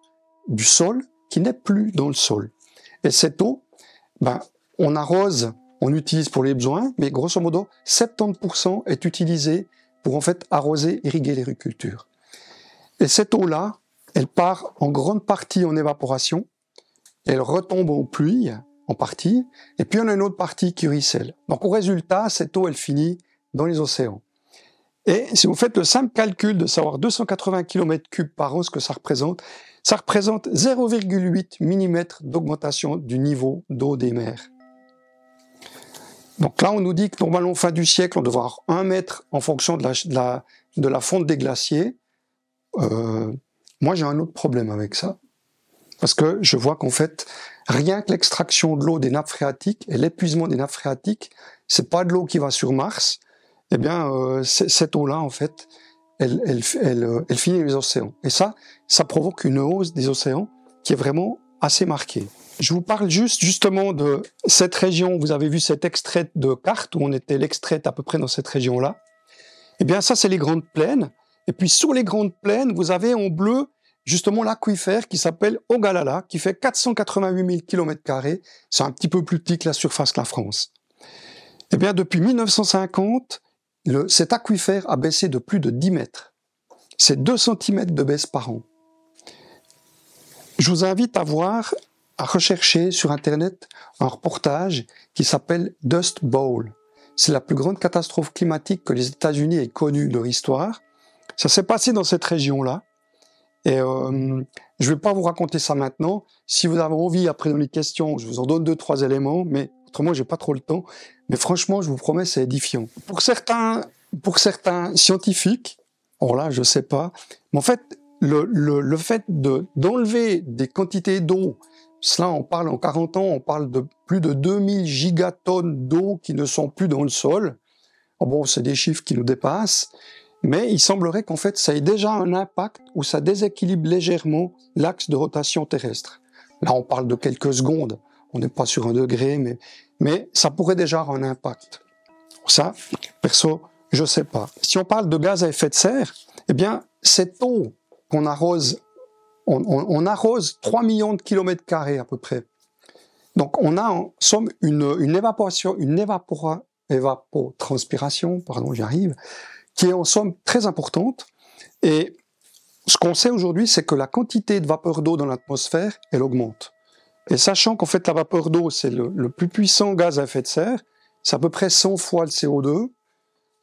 du sol qui n'est plus dans le sol. Et cette eau, ben, on arrose on utilise pour les besoins, mais grosso modo, 70% est utilisé pour en fait arroser, irriguer l'agriculture. Et cette eau-là, elle part en grande partie en évaporation, elle retombe aux pluies en partie, et puis on a une autre partie qui ruisselle. Donc au résultat, cette eau, elle finit dans les océans. Et si vous faites le simple calcul de savoir 280 km3 par an, ce que ça représente 0,8 mm d'augmentation du niveau d'eau des mers. Donc là, on nous dit que normalement, fin du siècle, on devra avoir 1 mètre en fonction de la fonte des glaciers. Moi, j'ai un autre problème avec ça. Parce que je vois qu'en fait, rien que l'extraction de l'eau des nappes phréatiques et l'épuisement des nappes phréatiques, c'est pas de l'eau qui va sur Mars. Eh bien, cette eau-là, en fait, elle finit dans les océans. Et ça provoque une hausse des océans qui est vraiment assez marquée. Je vous parle justement de cette région. Vous avez vu cet extrait de carte où on était l'extrait à peu près dans cette région-là. Eh bien, ça, c'est les grandes plaines. Et puis, sur les grandes plaines, vous avez en bleu, justement, l'aquifère qui s'appelle Ogallala, qui fait 488 000 km². C'est un petit peu plus petit que la surface de la France. Eh bien, depuis 1950, cet aquifère a baissé de plus de 10 mètres. C'est 2 cm de baisse par an. Je vous invite à rechercher sur Internet un reportage qui s'appelle Dust Bowl. C'est la plus grande catastrophe climatique que les États-Unis aient connue de leur histoire. Ça s'est passé dans cette région-là. Et je ne vais pas vous raconter ça maintenant. Si vous avez envie, après dans les questions, je vous en donne 2-3 éléments, mais autrement, j'ai pas trop le temps. Mais franchement, je vous promets, c'est édifiant. Pour certains scientifiques, alors là, je sais pas, mais en fait, le fait d'enlever des quantités d'eau, cela, on parle en 40 ans, on parle de plus de 2000 gigatonnes d'eau qui ne sont plus dans le sol. Oh bon, c'est des chiffres qui nous dépassent. Mais il semblerait qu'en fait, ça ait déjà un impact où ça déséquilibre légèrement l'axe de rotation terrestre. Là, on parle de quelques secondes. On n'est pas sur 1 degré, mais ça pourrait déjà avoir un impact. Ça, perso, je sais pas. Si on parle de gaz à effet de serre, eh bien, cette eau qu'on arrose, on arrose 3 millions de kilomètres carrés à peu près. Donc, on a en somme une évapotranspiration, pardon, j'y arrive, qui est en somme très importante. Et ce qu'on sait aujourd'hui, c'est que la quantité de vapeur d'eau dans l'atmosphère, elle augmente. Et sachant qu'en fait la vapeur d'eau, c'est le plus puissant gaz à effet de serre, c'est à peu près 100 fois le CO2,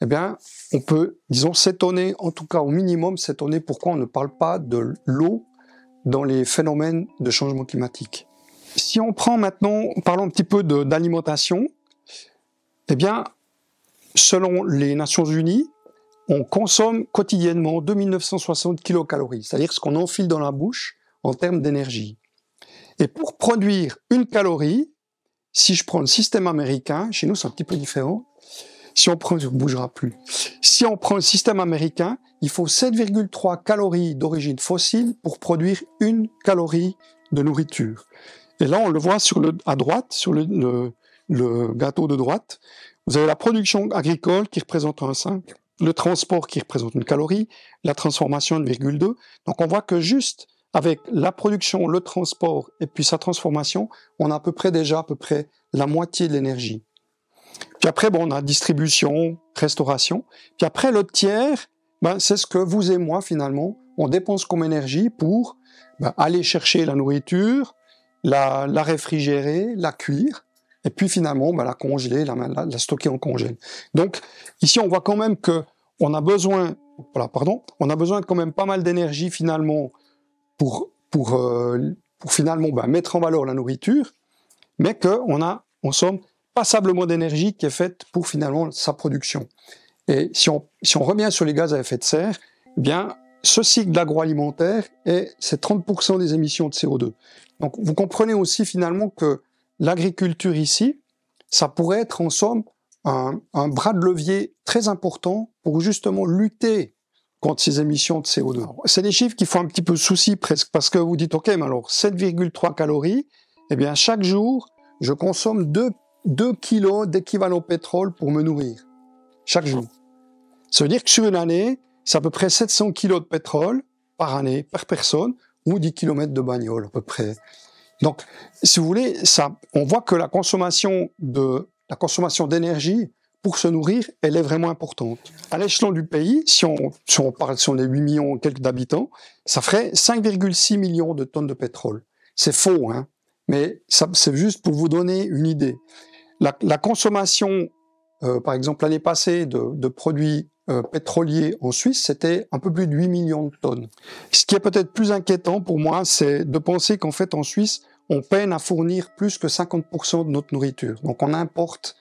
eh bien, on peut, disons, s'étonner, en tout cas au minimum, s'étonner pourquoi on ne parle pas de l'eau dans les phénomènes de changement climatique. Si on prend maintenant, parlons un petit peu d'alimentation, eh bien, selon les Nations Unies, on consomme quotidiennement 2960 kilocalories, c'est-à-dire ce qu'on enfile dans la bouche en termes d'énergie. Et pour produire une calorie, si je prends le système américain, chez nous c'est un petit peu différent, si on prend, je ne bougera plus, si on prend le système américain, il faut 7,3 calories d'origine fossile pour produire 1 calorie de nourriture. Et là on le voit à droite, sur le gâteau de droite, vous avez la production agricole qui représente 1,5, le transport qui représente 1 calorie, la transformation 1,2. Donc on voit que juste avec la production, le transport et puis sa transformation, on a à peu près la moitié de l'énergie. Puis après, bon, on a distribution, restauration. Puis après, le tiers, c'est ce que vous et moi, finalement, on dépense comme énergie pour aller chercher la nourriture, la réfrigérer, la cuire, et puis finalement, la congeler, la stocker en congèle. Donc, ici, on voit quand même que on a besoin quand même pas mal d'énergie, finalement, pour finalement mettre en valeur la nourriture, mais qu'on a, en somme, passablement d'énergie qui est faite pour finalement sa production. Et si on revient sur les gaz à effet de serre, eh bien, ce cycle agroalimentaire, c'est 30% des émissions de CO2. Donc, vous comprenez aussi finalement que l'agriculture ici, ça pourrait être en somme un bras de levier très important pour justement lutter contre ces émissions de CO2. C'est des chiffres qui font un petit peu souci presque, parce que vous dites, ok, mais alors 7,3 calories, eh bien chaque jour, je consomme 2 kilos d'équivalent pétrole pour me nourrir. Chaque jour. Ça veut dire que sur une année, c'est à peu près 700 kilos de pétrole par année, par personne, ou 10 kilomètres de bagnole à peu près. Donc, si vous voulez, on voit que la consommation de la consommation d'énergie pour se nourrir, elle est vraiment importante. À l'échelon du pays, si on est 8 millions quelques d'habitants, ça ferait 5,6 millions de tonnes de pétrole. C'est faux, hein, mais c'est juste pour vous donner une idée. La consommation, par exemple l'année passée, de produits pétroliers en Suisse, c'était un peu plus de 8 millions de tonnes. Ce qui est peut-être plus inquiétant pour moi, c'est de penser qu'en fait en Suisse, on peine à fournir plus que 50% de notre nourriture. Donc on importe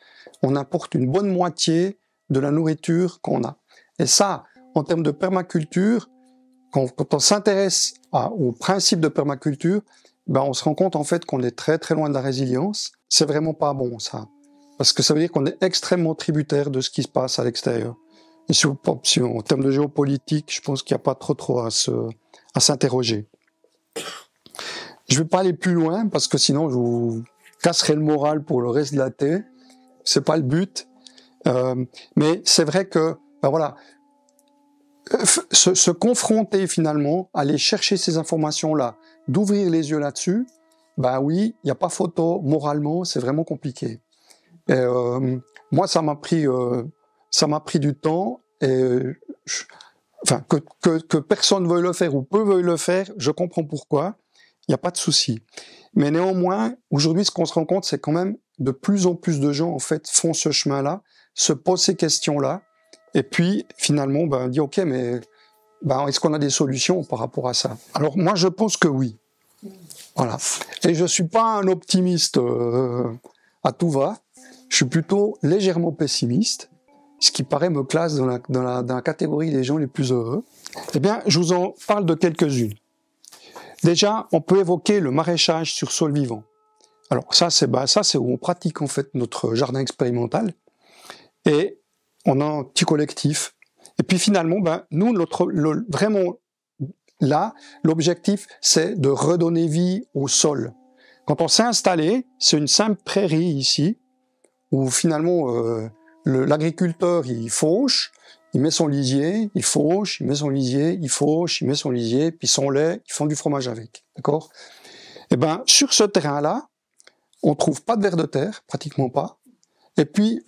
une bonne moitié de la nourriture qu'on a. Et ça, en termes de permaculture, quand on s'intéresse au principe de permaculture, ben on se rend compte en fait qu'on est très très loin de la résilience. C'est vraiment pas bon ça. Parce que ça veut dire qu'on est extrêmement tributaire de ce qui se passe à l'extérieur. Et en termes de géopolitique, je pense qu'il n'y a pas trop à s'interroger. Je ne vais pas aller plus loin parce que sinon je vous casserai le moral pour le reste de la thé. C'est pas le but. Mais c'est vrai que, ben voilà, se confronter finalement, aller chercher ces informations-là, d'ouvrir les yeux là-dessus, ben oui, il n'y a pas photo, moralement, c'est vraiment compliqué. Et, moi, ça m'a pris du temps, et que personne veuille le faire ou peu veuille le faire, je comprends pourquoi, il n'y a pas de souci. Mais néanmoins, aujourd'hui, ce qu'on se rend compte, c'est quand même de plus en plus de gens, en fait, font ce chemin-là, se posent ces questions-là, et puis, finalement, ben, dit, OK, mais ben, est-ce qu'on a des solutions par rapport à ça? Alors, moi, je pense que oui. Voilà. Et je suis pas un optimiste à tout va. Je suis plutôt légèrement pessimiste, ce qui paraît me classe dans la catégorie des gens les plus heureux. Eh bien, je vous en parle de quelques-unes. Déjà, on peut évoquer le maraîchage sur sol vivant. Alors ça, c'est où on pratique en fait notre jardin expérimental et on a un petit collectif. Et puis finalement, nous, vraiment là, l'objectif, c'est de redonner vie au sol. Quand on s'est installé, c'est une simple prairie ici, où finalement l'agriculteur il fauche, il met son lisier, il fauche, il met son lisier, il fauche, il met son lisier, puis son lait, ils font du fromage avec, d'accord? Et ben sur ce terrain-là, on trouve pas de vers de terre, pratiquement pas. Et puis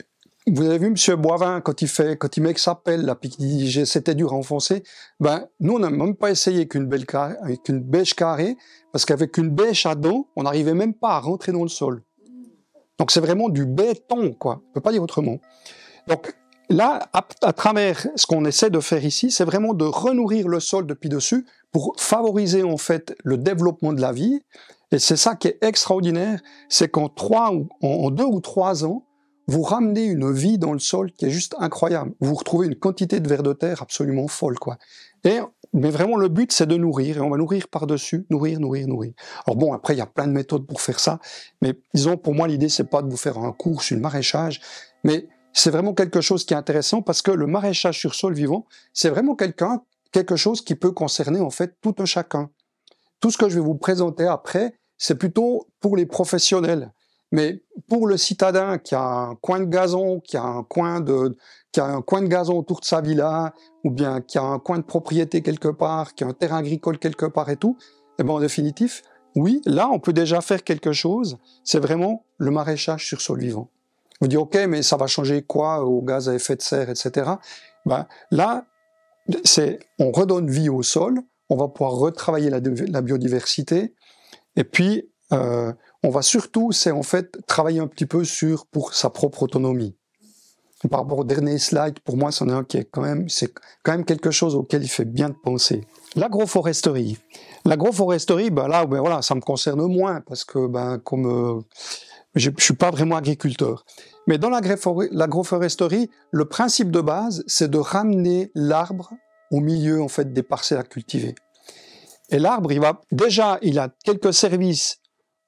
vous avez vu Monsieur Boivin quand il met sa pelle là, puis qu'il dit c'était dur à enfoncer. Ben nous on n'a même pas essayé avec une bêche carrée, parce qu'avec une bêche à dents, on n'arrivait même pas à rentrer dans le sol. Donc c'est vraiment du béton, quoi. On peut pas dire autrement. Donc là, à travers ce qu'on essaie de faire ici, c'est vraiment de renourrir le sol depuis dessus pour favoriser en fait le développement de la vie. Et c'est ça qui est extraordinaire, c'est qu'en 2 ou 3 ans, vous ramenez une vie dans le sol qui est juste incroyable. Vous retrouvez une quantité de vers de terre absolument folle, quoi. Mais vraiment, le but, c'est de nourrir, et on va nourrir par-dessus, nourrir. Alors bon, après, il y a plein de méthodes pour faire ça, mais disons, pour moi, l'idée, c'est pas de vous faire un cours sur le maraîchage, mais c'est vraiment quelque chose qui est intéressant, parce que le maraîchage sur sol vivant, c'est vraiment quelque chose qui peut concerner, en fait, tout un chacun. Tout ce que je vais vous présenter après, c'est plutôt pour les professionnels. Mais pour le citadin qui a un coin de gazon, qui a un coin de gazon autour de sa villa, ou bien qui a un coin de propriété quelque part, qui a un terrain agricole quelque part et tout, eh ben en définitif, oui, là on peut déjà faire quelque chose. C'est vraiment le maraîchage sur sol vivant. Vous dites ok, mais ça va changer quoi au gaz à effet de serre, etc. Ben là, on redonne vie au sol, on va pouvoir retravailler la biodiversité, et puis on va surtout, c'est en fait travailler un petit peu pour sa propre autonomie. Par rapport au dernier slide, pour moi, c'en est un qui est c'est quand même quelque chose auquel il fait bien de penser. L'agroforesterie. L'agroforesterie, voilà, ça me concerne moins parce que, je suis pas vraiment agriculteur. Mais dans l'agroforesterie, le principe de base, c'est de ramener l'arbre au milieu, en fait, des parcelles à cultiver. Et l'arbre, il a quelques services.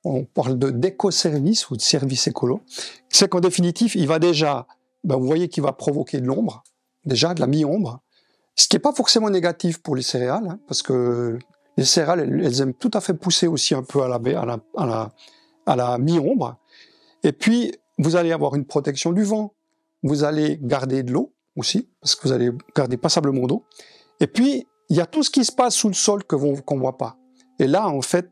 On parle d'éco-service ou de service écolo. C'est qu'en définitive, il va déjà, vous voyez qu'il va provoquer de l'ombre, déjà de la mi-ombre, ce qui n'est pas forcément négatif pour les céréales, hein, parce que les céréales, elles aiment tout à fait pousser aussi un peu à la mi-ombre. Et puis, vous allez avoir une protection du vent, vous allez garder de l'eau aussi, parce que vous allez garder passablement d'eau. Et puis, il y a tout ce qui se passe sous le sol qu'on ne voit pas. Et là, en fait,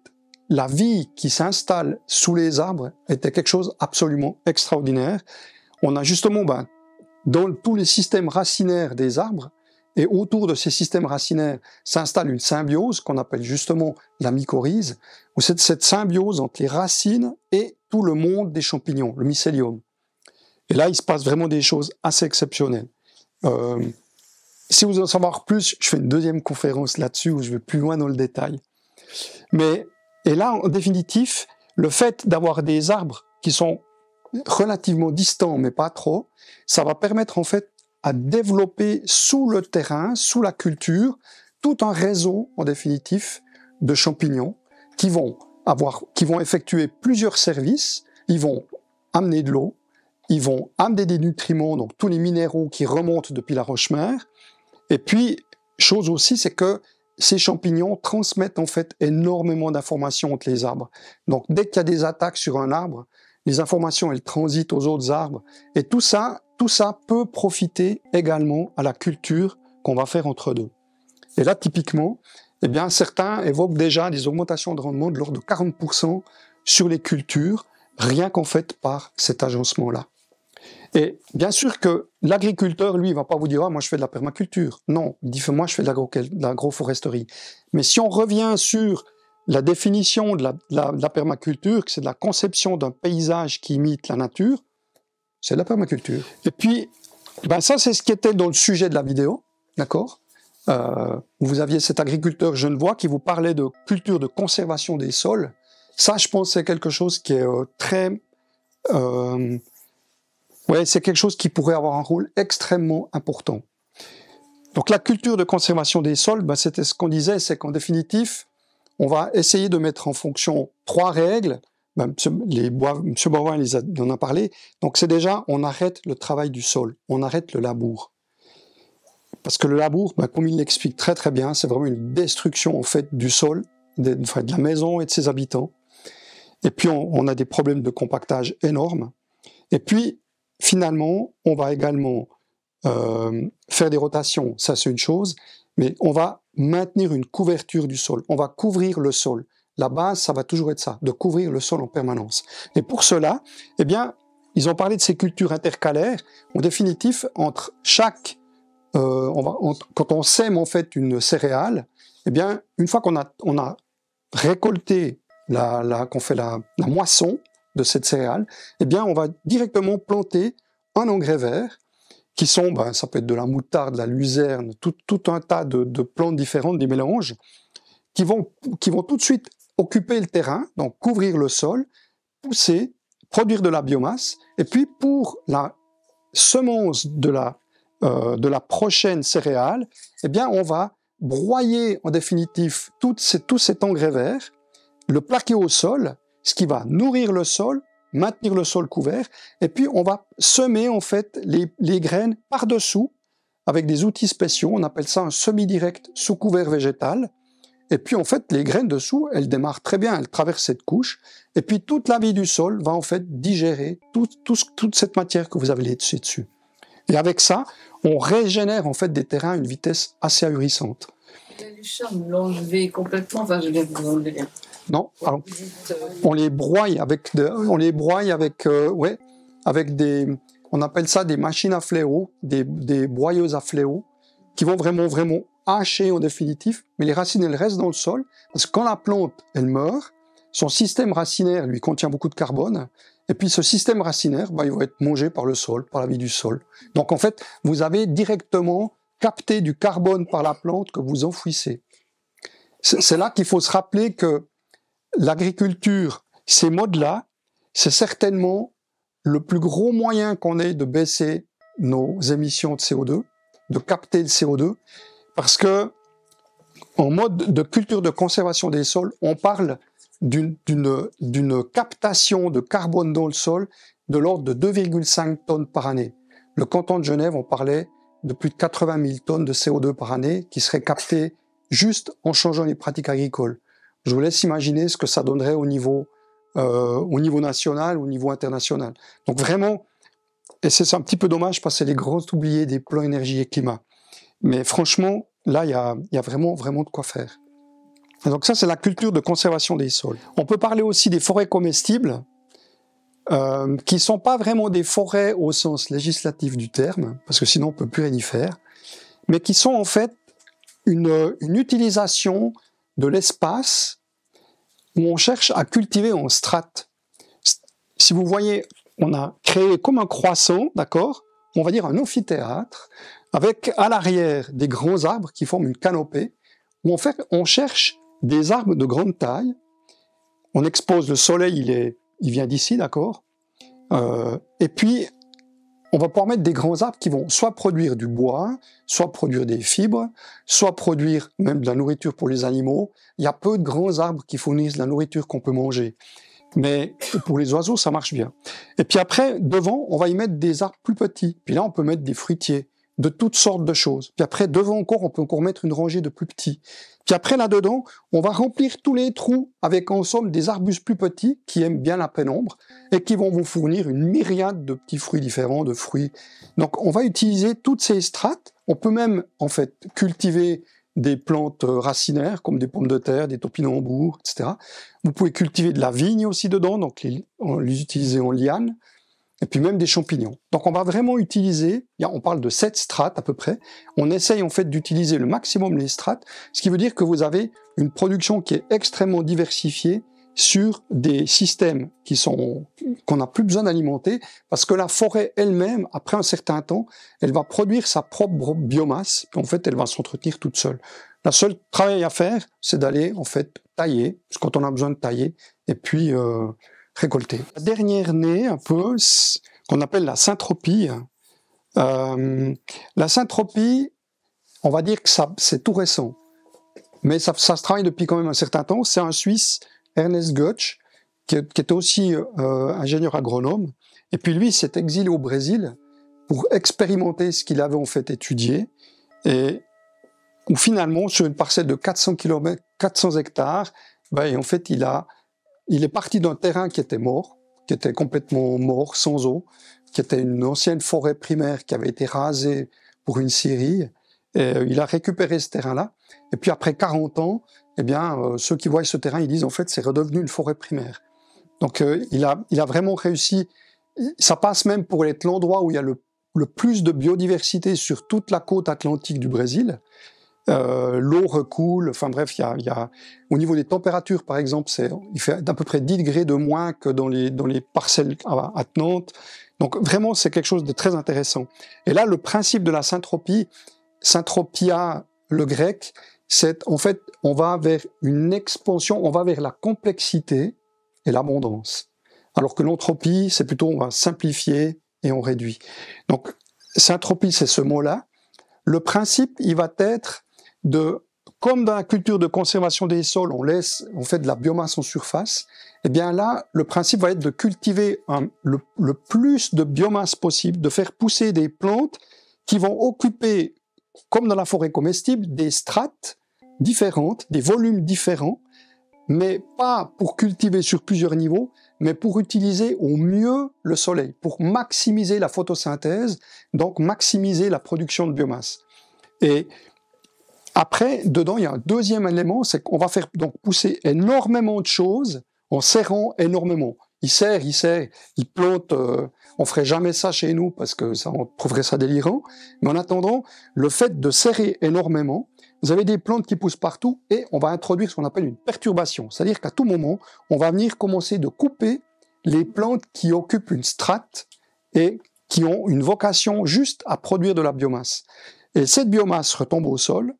la vie qui s'installe sous les arbres était quelque chose absolument extraordinaire. On a justement, dans tous les systèmes racinaires des arbres, et autour de ces systèmes racinaires s'installe une symbiose qu'on appelle justement la mycorhize, où c'est cette symbiose entre les racines et tout le monde des champignons, le mycélium. Et là, il se passe vraiment des choses assez exceptionnelles. Si vous voulez en savoir plus, je fais une deuxième conférence là-dessus où je vais plus loin dans le détail. Et là, en définitif, le fait d'avoir des arbres qui sont relativement distants, mais pas trop, ça va permettre en fait à développer sous le terrain, sous la culture, tout un réseau, en définitif, de champignons qui vont effectuer plusieurs services. Ils vont amener de l'eau, ils vont amener des nutriments, donc tous les minéraux qui remontent depuis la roche-mère. Et puis, chose aussi, c'est que ces champignons transmettent en fait énormément d'informations entre les arbres. Donc, dès qu'il y a des attaques sur un arbre, les informations, elles transitent aux autres arbres. Et tout ça peut profiter également à la culture qu'on va faire entre deux. Et là, typiquement, eh bien, certains évoquent déjà des augmentations de rendement de l'ordre de 40% sur les cultures, rien qu'en fait par cet agencement-là. Et bien sûr que l'agriculteur, lui, il va pas vous dire « Ah, moi je fais de la permaculture ». Non, il dit « Moi je fais de l'agroforesterie ». Mais si on revient sur la définition de la permaculture, que c'est de la conception d'un paysage qui imite la nature, c'est de la permaculture. Et puis, ça c'est ce qui était dans le sujet de la vidéo, d'accord ? Vous aviez cet agriculteur genevois qui vous parlait de culture de conservation des sols. Ça, je pense, c'est quelque chose qui est c'est quelque chose qui pourrait avoir un rôle extrêmement important. Donc la culture de conservation des sols, c'était ce qu'on disait, c'est qu'en définitif, on va essayer de mettre en fonction 3 règles. M. Bauwin en a parlé. Donc c'est déjà, on arrête le travail du sol, on arrête le labour. Parce que le labour, comme il l'explique très très bien, c'est vraiment une destruction en fait du sol, de la maison et de ses habitants. Et puis on a des problèmes de compactage énormes. Et puis finalement, on va également faire des rotations, ça c'est une chose, mais on va maintenir une couverture du sol, on va couvrir le sol. La base, ça va toujours être ça, de couvrir le sol en permanence. Et pour cela, eh bien, ils ont parlé de ces cultures intercalaires. En définitif, entre chaque, quand on sème en fait une céréale, eh bien, une fois qu'on a récolté qu'on fait la moisson de cette céréale, eh bien, on va directement planter un engrais vert qui sont, ça peut être de la moutarde, de la luzerne, tout un tas de plantes différentes, des mélanges, qui vont tout de suite occuper le terrain, donc couvrir le sol, pousser, produire de la biomasse, et puis pour la semence de la prochaine céréale, eh bien on va broyer en définitive tout cet engrais vert, le plaquer au sol, ce qui va nourrir le sol, maintenir le sol couvert, et puis on va semer en fait les graines par-dessous avec des outils spéciaux, on appelle ça un semi-direct sous couvert végétal. Et puis en fait, les graines dessous, elles démarrent très bien, elles traversent cette couche, et puis toute la vie du sol va en fait digérer toute cette matière que vous avez laissée dessus. Et avec ça, on régénère en fait des terrains à une vitesse assez ahurissante. Les charmes l'enlever complètement, je vais vous enlever. Non, alors, on les broye avec des, on appelle ça des machines à fléau, des broyeuses à fléau, qui vont vraiment hacher en définitif, mais les racines, elles restent dans le sol, parce que quand la plante, elle meurt, son système racinaire, lui, contient beaucoup de carbone, et puis ce système racinaire, il va être mangé par le sol, par la vie du sol. Donc en fait, vous avez directement capté du carbone par la plante que vous enfouissez. C'est là qu'il faut se rappeler que l'agriculture, ces modes-là, c'est certainement le plus gros moyen qu'on ait de baisser nos émissions de CO2, de capter le CO2, parce que en mode de culture de conservation des sols, on parle d'une captation de carbone dans le sol de l'ordre de 2,5 tonnes par année. Le canton de Genève, on parlait de plus de 80 000 tonnes de CO2 par année qui seraient captées juste en changeant les pratiques agricoles. Je vous laisse imaginer ce que ça donnerait au niveau national, au niveau international. Donc vraiment, et c'est un petit peu dommage parce que c'est les grands oubliés des plans énergie et climat. Mais franchement, là, il y a vraiment de quoi faire. Donc ça, c'est la culture de conservation des sols. On peut parler aussi des forêts comestibles, qui sont pas vraiment des forêts au sens législatif du terme, parce que sinon on peut plus rien y faire, mais qui sont en fait une utilisation de l'espace où on cherche à cultiver en strates. Si vous voyez, on a créé comme un croissant, d'accord, on va dire un amphithéâtre, avec à l'arrière des grands arbres qui forment une canopée, où en fait on cherche des arbres de grande taille, on expose le soleil, il vient d'ici, d'accord, et puis on va pouvoir mettre des grands arbres qui vont soit produire du bois, soit produire des fibres, soit produire même de la nourriture pour les animaux. Il y a peu de grands arbres qui fournissent de la nourriture qu'on peut manger. Mais pour les oiseaux, ça marche bien. Et puis après, devant, on va y mettre des arbres plus petits. Puis là, on peut mettre des fruitiers, de toutes sortes de choses. Puis après, devant encore, on peut encore mettre une rangée de plus petits. Puis après, là-dedans, on va remplir tous les trous avec, en somme, des arbustes plus petits qui aiment bien la pénombre et qui vont vous fournir une myriade de petits fruits différents, de fruits. Donc, on va utiliser toutes ces strates. On peut même, en fait, cultiver des plantes racinaires comme des pommes de terre, des topinambours, etc. Vous pouvez cultiver de la vigne aussi dedans, donc les utiliser en liane, et puis même des champignons. Donc on va vraiment utiliser, on parle de 7 strates à peu près, on essaye en fait d'utiliser le maximum les strates, ce qui veut dire que vous avez une production qui est extrêmement diversifiée sur des systèmes qu'on n'a plus besoin d'alimenter, parce que la forêt elle-même, après un certain temps, elle va produire sa propre biomasse, puis en fait elle va s'entretenir toute seule. La seule travail à faire, c'est d'aller en fait tailler, quand on a besoin de tailler, et puis récolter. La dernière née, un peu, qu'on appelle la syntropie. La syntropie, on va dire que c'est tout récent, mais ça se travaille depuis quand même un certain temps. C'est un Suisse, Ernest Götsch, qui était aussi ingénieur agronome, et puis lui s'est exilé au Brésil pour expérimenter ce qu'il avait en fait étudié, et où finalement, sur une parcelle de 400 km, 400 hectares, en fait, il est parti d'un terrain qui était mort, qui était complètement mort, sans eau, qui était une ancienne forêt primaire qui avait été rasée pour une scierie, et il a récupéré ce terrain-là, et puis après 40 ans, ceux qui voient ce terrain, ils disent en fait c'est redevenu une forêt primaire. Donc il a vraiment réussi, ça passe même pour être l'endroit où il y a le plus de biodiversité sur toute la côte atlantique du Brésil. L'eau recoule, enfin bref, il y a au niveau des températures par exemple, il fait d'à peu près 10 degrés de moins que dans les parcelles attenantes. Donc vraiment c'est quelque chose de très intéressant. Et là le principe de la syntropie, syntropia le grec, c'est en fait on va vers une expansion, on va vers la complexité et l'abondance. Alors que l'entropie, c'est plutôt on va simplifier et on réduit. Donc syntropie c'est ce mot-là. Le principe, il va être comme dans la culture de conservation des sols, on fait de la biomasse en surface, et bien là, le principe va être de cultiver le plus de biomasse possible, de faire pousser des plantes qui vont occuper, comme dans la forêt comestible, des strates différentes, des volumes différents, mais pas pour cultiver sur plusieurs niveaux, mais pour utiliser au mieux le soleil, pour maximiser la photosynthèse, donc maximiser la production de biomasse. Et après, dedans, il y a un deuxième élément, c'est qu'on va faire donc pousser énormément de choses en serrant énormément. Il serre, il plante, on ferait jamais ça chez nous parce que on trouverait ça délirant, mais en attendant, le fait de serrer énormément, vous avez des plantes qui poussent partout et on va introduire ce qu'on appelle une perturbation. C'est-à-dire qu'à tout moment, on va venir commencer de couper les plantes qui occupent une strate et qui ont une vocation juste à produire de la biomasse. Et cette biomasse retombe au sol,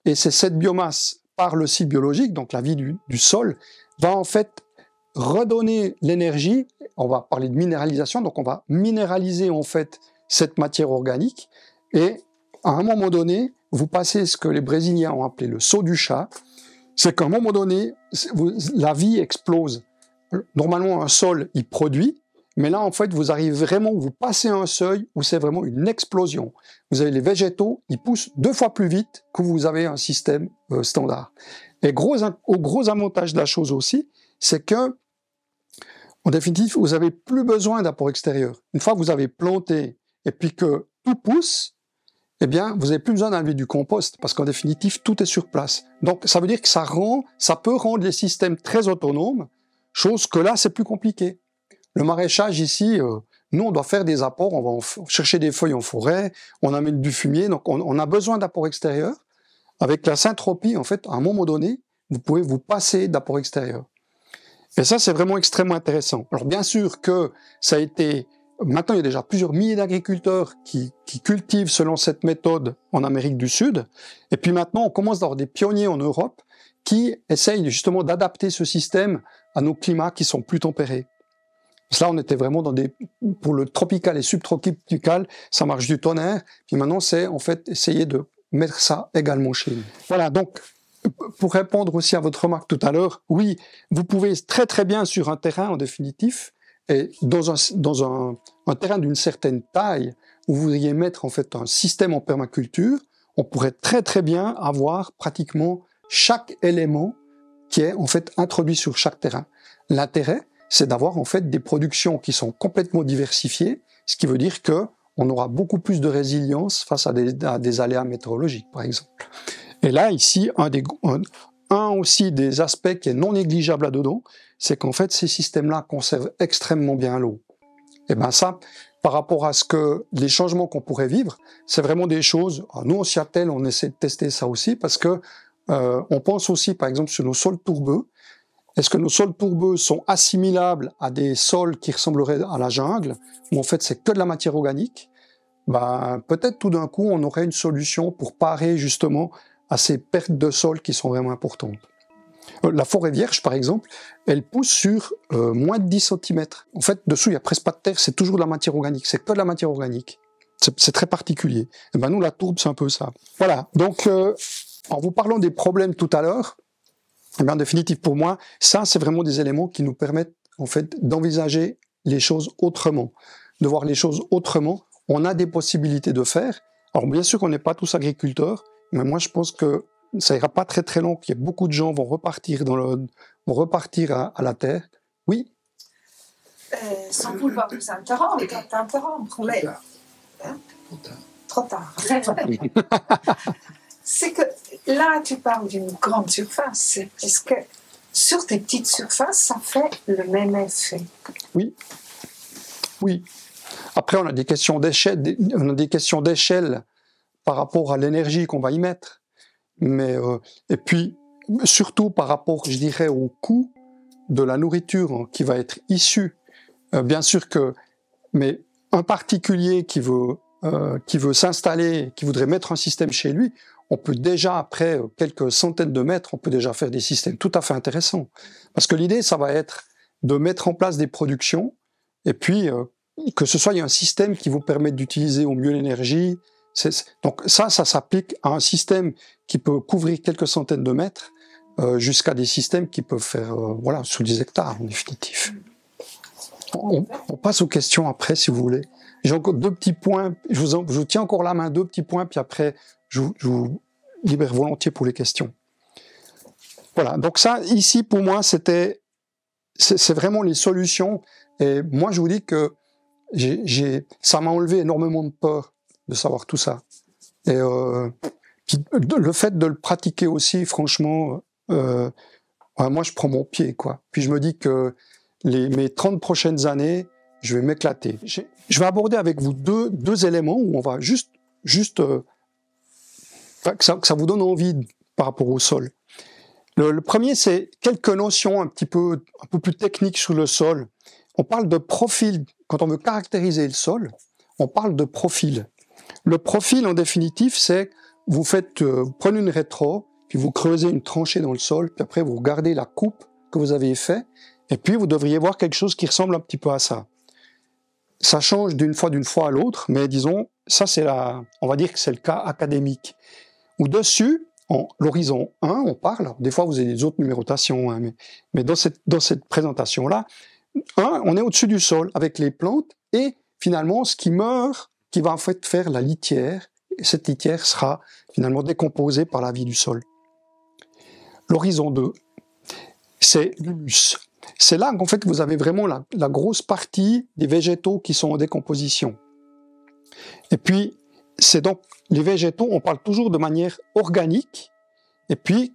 et c'est cette biomasse, par le cycle biologique, donc la vie du sol, va en fait redonner l'énergie. On va parler de minéralisation, donc on va minéraliser en fait cette matière organique, et à un moment donné, vous passez ce que les Brésiliens ont appelé le saut du chat, c'est qu'à un moment donné, la vie explose. Normalement, un sol, il produit, mais là, en fait, vous arrivez vraiment, vous passez un seuil où c'est vraiment une explosion. Vous avez les végétaux, ils poussent 2 fois plus vite que vous avez un système standard. Et au gros avantage de la chose aussi, c'est que, en définitive, vous n'avez plus besoin d'apport extérieur. Une fois que vous avez planté et puis que tout pousse, eh bien, vous n'avez plus besoin d'inviter du compost, parce qu'en définitive, tout est sur place. Donc, ça veut dire que ça peut rendre les systèmes très autonomes, chose que là, c'est plus compliqué. Le maraîchage ici, nous, on doit faire des apports, on va chercher des feuilles en forêt, on amène du fumier, donc on a besoin d'apports extérieurs. Avec la syntropie, en fait, à un moment donné, vous pouvez vous passer d'apports extérieurs. Et ça, c'est vraiment extrêmement intéressant. Alors, bien sûr que ça a été... Maintenant, il y a déjà plusieurs milliers d'agriculteurs qui cultivent selon cette méthode en Amérique du Sud. Et puis maintenant, on commence à avoir des pionniers en Europe qui essayent justement d'adapter ce système à nos climats qui sont plus tempérés. Là, on était vraiment pour le tropical et subtropical, ça marche du tonnerre. Puis maintenant, c'est en fait essayer de mettre ça également chez nous. Voilà, donc, pour répondre aussi à votre remarque tout à l'heure, oui, vous pouvez très très bien sur un terrain en définitif, et dans un terrain d'une certaine taille, où vous voudriez mettre en fait un système en permaculture, on pourrait très très bien avoir pratiquement chaque élément qui est en fait introduit sur chaque terrain. L'intérêt, c'est d'avoir en fait des productions qui sont complètement diversifiées, ce qui veut dire que on aura beaucoup plus de résilience face à des aléas météorologiques, par exemple. Et là, ici, un aussi des aspects qui est non négligeable là-dedans, c'est qu'en fait, ces systèmes-là conservent extrêmement bien l'eau. Et ben ça, par rapport à les changements qu'on pourrait vivre, c'est vraiment des choses. Nous, au Seattle, on essaie de tester ça aussi parce que on pense aussi, par exemple, sur nos sols tourbeux. Est-ce que nos sols tourbeux sont assimilables à des sols qui ressembleraient à la jungle, où en fait c'est que de la matière organique? Ben, peut-être tout d'un coup, on aurait une solution pour parer justement à ces pertes de sol qui sont vraiment importantes. La forêt vierge, par exemple, elle pousse sur moins de 10 cm. En fait, dessous, il n'y a presque pas de terre, c'est toujours de la matière organique, c'est que de la matière organique. C'est très particulier. Et ben nous, la tourbe, c'est un peu ça. Voilà, donc en vous parlant des problèmes tout à l'heure, eh bien, en définitive, pour moi, ça, c'est vraiment des éléments qui nous permettent, en fait, d'envisager les choses autrement, de voir les choses autrement. On a des possibilités de faire. Alors, bien sûr qu'on n'est pas tous agriculteurs, mais moi, je pense que ça ira pas très très long, qu'il y a beaucoup de gens vont repartir à la terre. Oui. Sans vouloir vous interrompre, mais... Trop tard. C'est que là, tu parles d'une grande surface. Est-ce que sur des petites surfaces, ça fait le même effet? Oui. Oui. Après, on a des questions d'échelle par rapport à l'énergie qu'on va y mettre. Mais et puis surtout par rapport, je dirais, au coût de la nourriture qui va être issue. Bien sûr que, mais un particulier qui veut s'installer, qui voudrait mettre un système chez lui, on peut déjà, après quelques centaines de mètres, on peut déjà faire des systèmes tout à fait intéressants. Parce que l'idée, ça va être de mettre en place des productions, et puis que ce soit un système qui vous permette d'utiliser au mieux l'énergie. Donc ça s'applique à un système qui peut couvrir quelques centaines de mètres, jusqu'à des systèmes qui peuvent faire, voilà, sous des hectares, en définitif. On passe aux questions après, si vous voulez. J'ai encore 2 petits points, je vous tiens encore la main, 2 petits points, puis après, je vous libère volontiers pour les questions. Voilà, donc ça, ici, pour moi, c'est vraiment les solutions, et moi, je vous dis que ça m'a enlevé énormément de peur de savoir tout ça. Et puis, le fait de le pratiquer aussi, franchement, moi, je prends mon pied, quoi. Puis je me dis que mes 30 prochaines années, je vais m'éclater. Je vais aborder avec vous deux éléments où on va juste que ça vous donne envie par rapport au sol. Le premier, c'est quelques notions un peu plus techniques sur le sol. On parle de profil. Quand on veut caractériser le sol, on parle de profil. Le profil, en définitive, c'est vous prenez une rétro, puis vous creusez une tranchée dans le sol, puis après vous regardez la coupe que vous avez faite, et puis vous devriez voir quelque chose qui ressemble un petit peu à ça. Ça change d'une fois à l'autre, mais disons, ça on va dire que c'est le cas académique. Au-dessus, l'horizon 1, on parle, des fois vous avez des autres numérotations, hein, mais dans cette présentation-là, 1, on est au-dessus du sol avec les plantes, et finalement, ce qui meurt, qui va en fait faire la litière, et cette litière sera finalement décomposée par la vie du sol. L'horizon 2, c'est l'humus. C'est là qu'en fait vous avez vraiment la grosse partie des végétaux qui sont en décomposition. Et puis, c'est donc les végétaux, on parle toujours de manière organique. Et puis,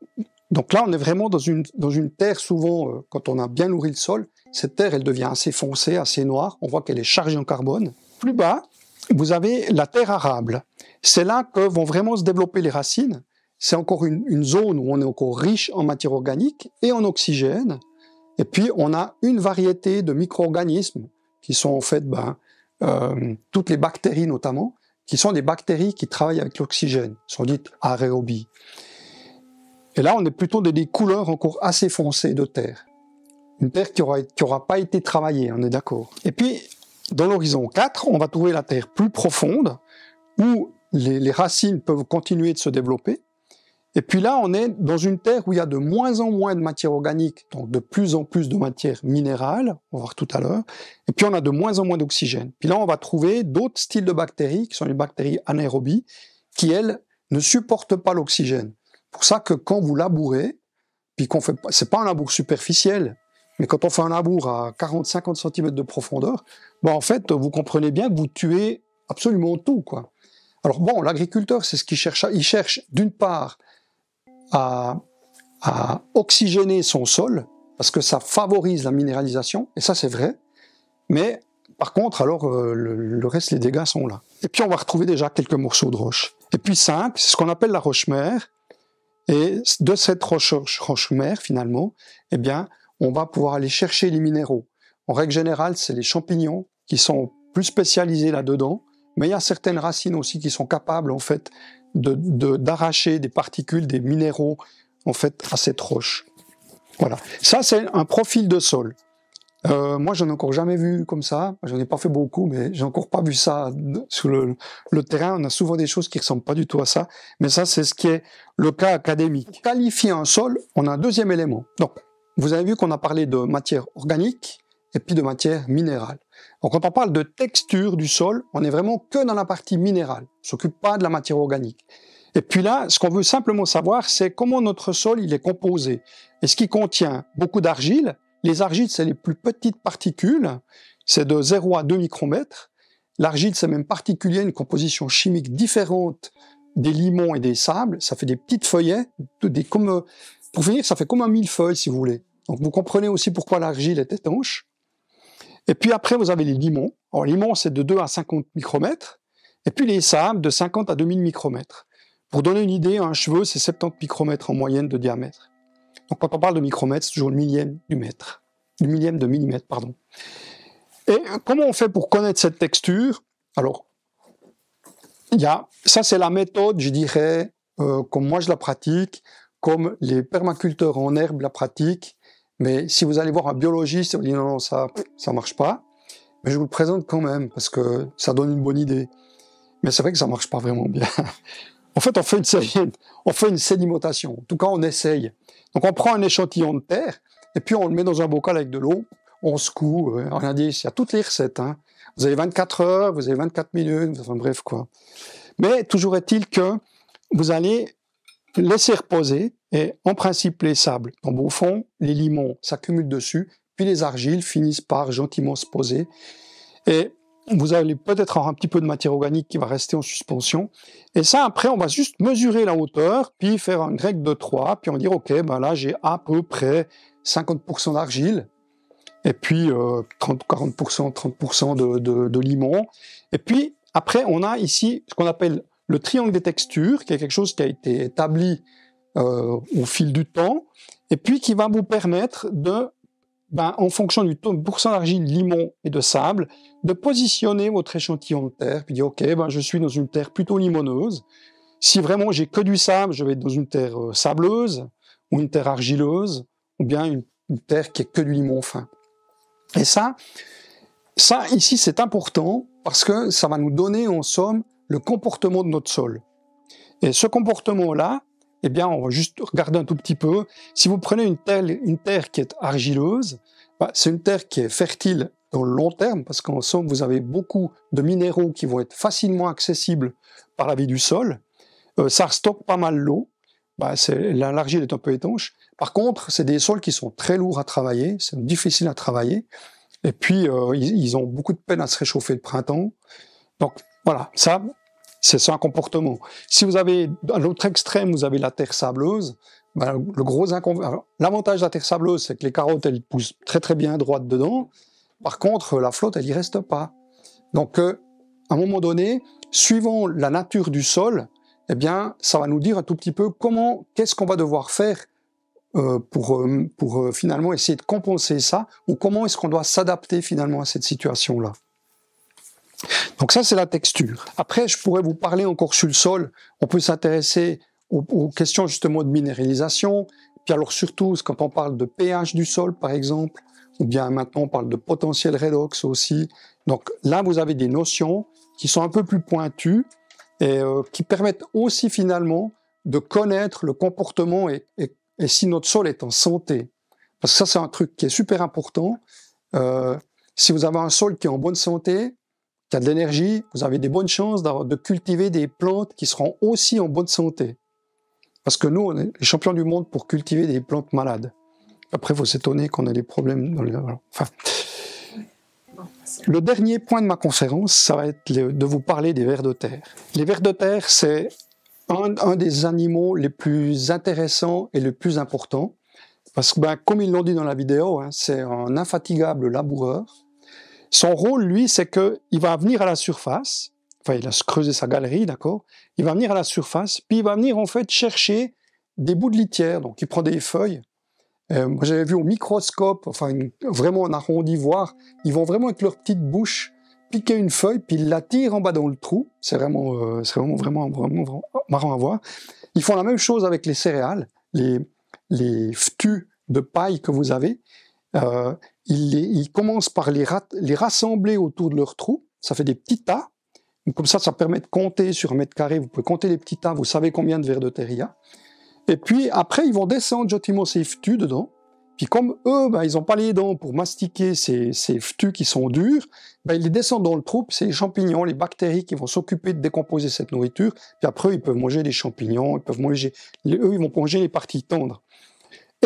donc là, on est vraiment dans une terre, souvent, quand on a bien nourri le sol, cette terre, elle devient assez foncée, assez noire. On voit qu'elle est chargée en carbone. Plus bas, vous avez la terre arable. C'est là que vont vraiment se développer les racines. C'est encore une zone où on est encore riche en matière organique et en oxygène. Et puis, on a une variété de micro-organismes qui sont en fait toutes les bactéries notamment, qui sont des bactéries qui travaillent avec l'oxygène, sont dites aérobies. Et là, on est plutôt dans des couleurs encore assez foncées de terre. Une terre qui aura pas été travaillée, on est d'accord. Et puis, dans l'horizon 4, on va trouver la terre plus profonde, où les racines peuvent continuer de se développer. Et puis là, on est dans une terre où il y a de moins en moins de matière organique, donc de plus en plus de matière minérale, on va voir tout à l'heure, et puis on a de moins en moins d'oxygène. Puis là, on va trouver d'autres styles de bactéries, qui sont les bactéries anaérobies, qui, elles, ne supportent pas l'oxygène. Pour ça que quand vous labourez, puis c'est pas un labour superficiel, mais quand on fait un labour à 40-50 cm de profondeur, en fait, vous comprenez bien que vous tuez absolument tout, quoi. Alors bon, l'agriculteur, c'est ce qu'il cherche. Il cherche, d'une part, à oxygéner son sol, parce que ça favorise la minéralisation, et ça c'est vrai, mais par contre, alors le reste, les dégâts sont là. Et puis on va retrouver déjà quelques morceaux de roche. Et puis 5, c'est ce qu'on appelle la roche-mère, et de cette roche-mère, finalement, eh bien, on va pouvoir aller chercher les minéraux. En règle générale, c'est les champignons qui sont plus spécialisés là-dedans, mais il y a certaines racines aussi qui sont capables, en fait, d'arracher des particules, des minéraux, en fait, à cette roche. Voilà. Ça, c'est un profil de sol. Moi, j'en ai encore jamais vu comme ça. J'en ai pas fait beaucoup, mais j'ai encore pas vu ça sur le terrain. On a souvent des choses qui ressemblent pas du tout à ça. Mais ça, c'est ce qui est le cas académique. Pour qualifier un sol, on a un deuxième élément. Donc, vous avez vu qu'on a parlé de matière organique et puis de matière minérale. Donc, quand on parle de texture du sol, on est vraiment que dans la partie minérale. On s'occupe pas de la matière organique. Et puis là, ce qu'on veut simplement savoir, c'est comment notre sol il est composé. Est-ce qu'il contient beaucoup d'argile? Les argiles, c'est les plus petites particules, c'est de 0 à 2 micromètres. L'argile, c'est même particulier, une composition chimique différente des limons et des sables. Ça fait des petites feuillets, pour finir, ça fait comme un millefeuille, si vous voulez. Donc vous comprenez aussi pourquoi l'argile est étanche. Et puis après, vous avez les limons. Alors les limons, c'est de 2 à 50 micromètres. Et puis les sables, de 50 à 2000 micromètres. Pour donner une idée, un cheveu, c'est 70 micromètres en moyenne de diamètre. Donc quand on parle de micromètre, c'est toujours le millième du mètre. Du millième de millimètre, pardon. Et comment on fait pour connaître cette texture? Alors, ça c'est la méthode, je dirais, comme moi je la pratique, comme les permaculteurs en herbe la pratiquent. Mais si vous allez voir un biologiste, il vous dit non, ça marche pas. Mais je vous le présente quand même, parce que ça donne une bonne idée. Mais c'est vrai que ça marche pas vraiment bien. En fait, on fait une sédimentation. En tout cas, on essaye. Donc, on prend un échantillon de terre, et puis on le met dans un bocal avec de l'eau, on secoue, on a dit, il y a toutes les recettes, hein. Vous avez 24 heures, vous avez 24 minutes, enfin bref, quoi. Mais toujours est-il que vous allez laisser reposer, et en principe, les sables tombent au fond, les limons s'accumulent dessus, puis les argiles finissent par gentiment se poser. Et vous allez peut-être avoir un petit peu de matière organique qui va rester en suspension. Et ça, après, on va juste mesurer la hauteur, puis faire une règle de 3, puis on va dire, OK, là, j'ai à peu près 50% d'argile, et puis 40%, 30% de limon. Et puis, après, on a ici ce qu'on appelle le triangle des textures, qui est quelque chose qui a été établi au fil du temps, et puis qui va vous permettre de, en fonction du pourcent d'argile, limon et de sable, de positionner votre échantillon de terre, puis dire, OK, je suis dans une terre plutôt limoneuse. Si vraiment j'ai que du sable, je vais être dans une terre sableuse, ou une terre argileuse, ou bien une terre qui est que du limon fin. Et ça ici, c'est important, parce que ça va nous donner, en somme, le comportement de notre sol. Et ce comportement-là, eh bien, on va juste regarder un tout petit peu. Si vous prenez une terre qui est argileuse, c'est une terre qui est fertile dans le long terme, parce qu'en somme, vous avez beaucoup de minéraux qui vont être facilement accessibles par la vie du sol. Ça stocke pas mal l'eau. L'argile est un peu étanche. Par contre, c'est des sols qui sont très lourds à travailler, c'est difficile à travailler. Et puis, ils ont beaucoup de peine à se réchauffer le printemps. Donc, voilà, ça, C'est un comportement. Si vous avez, à l'autre extrême, vous avez la terre sableuse, ben, l'avantage de la terre sableuse, c'est que les carottes, elles poussent très très bien droites dedans. Par contre, la flotte, elle y reste pas. Donc, à un moment donné, suivant la nature du sol, eh bien, ça va nous dire un tout petit peu qu'est-ce qu'on va devoir faire pour finalement essayer de compenser ça, ou comment est-ce qu'on doit s'adapter finalement à cette situation-là. Donc ça, c'est la texture. Après, je pourrais vous parler encore sur le sol. On peut s'intéresser aux questions justement de minéralisation, puis alors surtout quand on parle de pH du sol, par exemple, ou bien maintenant on parle de potentiel redox aussi. Donc là, vous avez des notions qui sont un peu plus pointues et qui permettent aussi finalement de connaître le comportement et si notre sol est en santé. Parce que ça, c'est un truc qui est super important. Si vous avez un sol qui est en bonne santé, qui a de l'énergie, vous avez des bonnes chances de cultiver des plantes qui seront aussi en bonne santé. Parce que nous, on est les champions du monde pour cultiver des plantes malades. Après, il faut s'étonner qu'on ait des problèmes dans les... Enfin, le dernier point de ma conférence, ça va être de vous parler des vers de terre. Les vers de terre, c'est un des animaux les plus intéressants et les plus importants. Parce que, comme ils l'ont dit dans la vidéo, c'est un infatigable laboureur. Son rôle, lui, c'est qu'il va venir à la surface, enfin, il a creusé sa galerie, d'accord? Il va venir à la surface, puis il va venir, en fait, chercher des bouts de litière. Donc, il prend des feuilles. Moi, j'avais vu au microscope, enfin, vraiment en arrondi, voir, ils vont vraiment avec leur petite bouche piquer une feuille, puis ils la tirent en bas dans le trou. C'est vraiment marrant à voir. Ils font la même chose avec les céréales, les fûts de paille que vous avez. Ils commencent par les rassembler autour de leur trou. Ça fait des petits tas. Donc, comme ça permet de compter sur un mètre carré. Vous pouvez compter les petits tas, vous savez combien de vers de terre il y a. Et puis après, ils vont descendre gentiment ces fûts dedans. Puis comme eux, ils n'ont pas les dents pour mastiquer ces fûts qui sont durs, ils les descendent dans le trou. C'est les champignons, les bactéries qui vont s'occuper de décomposer cette nourriture. Puis après, ils peuvent manger les champignons, ils vont manger les parties tendres.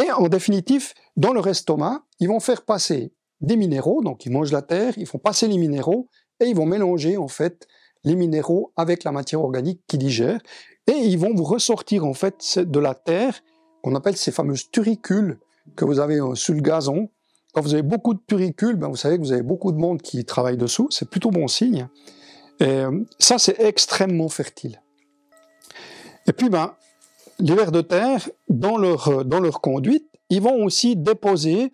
Et en définitive, dans leur estomac, ils vont faire passer des minéraux, donc ils mangent la terre, ils font passer les minéraux, et ils vont mélanger en fait les minéraux avec la matière organique qu'ils digèrent, et ils vont vous ressortir en fait de la terre, qu'on appelle ces fameuses turicules que vous avez sur le gazon. Quand vous avez beaucoup de turicules, vous savez que vous avez beaucoup de monde qui travaille dessous, c'est plutôt bon signe. Et ça, c'est extrêmement fertile. Et puis, les vers de terre, dans leur conduite, ils vont aussi déposer,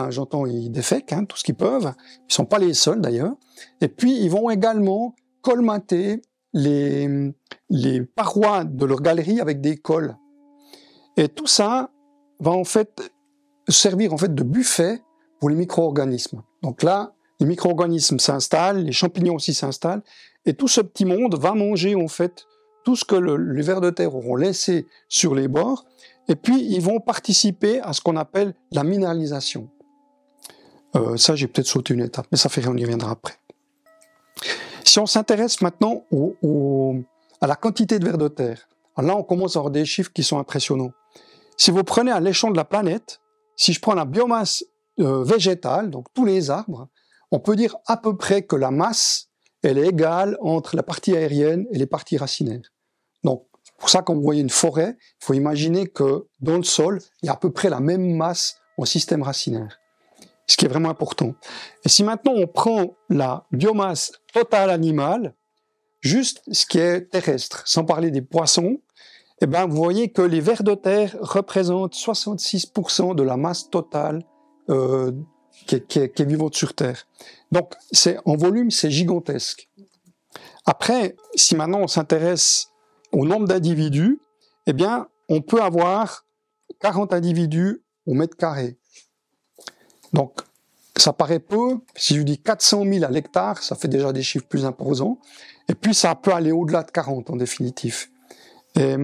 j'entends, ils défèquent, tout ce qu'ils peuvent. Ils ne sont pas les seuls d'ailleurs. Et puis, ils vont également colmater les parois de leur galerie avec des cols. Et tout ça va en fait servir en fait de buffet pour les micro-organismes. Donc là, les micro-organismes s'installent, les champignons aussi s'installent, et tout ce petit monde va manger en fait tout ce que les vers de terre auront laissé sur les bords, et puis ils vont participer à ce qu'on appelle la minéralisation. Ça, j'ai peut-être sauté une étape, mais ça fait rien, on y reviendra après. Si on s'intéresse maintenant à la quantité de vers de terre, alors là, on commence à avoir des chiffres qui sont impressionnants. Si vous prenez à l'échelon de la planète, si je prends la biomasse végétale, donc tous les arbres, on peut dire à peu près que la masse, elle est égale entre la partie aérienne et les parties racinaires. Donc, pour ça, quand vous voyez une forêt, il faut imaginer que dans le sol, il y a à peu près la même masse en système racinaire. Ce qui est vraiment important. Et si maintenant on prend la biomasse totale animale, juste ce qui est terrestre, sans parler des poissons, vous voyez que les vers de terre représentent 66% de la masse totale qui est vivante sur Terre. Donc, en volume, c'est gigantesque. Après, si maintenant on s'intéresse au nombre d'individus, on peut avoir 40 individus au mètre carré. Donc, ça paraît peu. Si je dis 400 000 à l'hectare, ça fait déjà des chiffres plus imposants. Et puis, ça peut aller au-delà de 40 en définitive. Et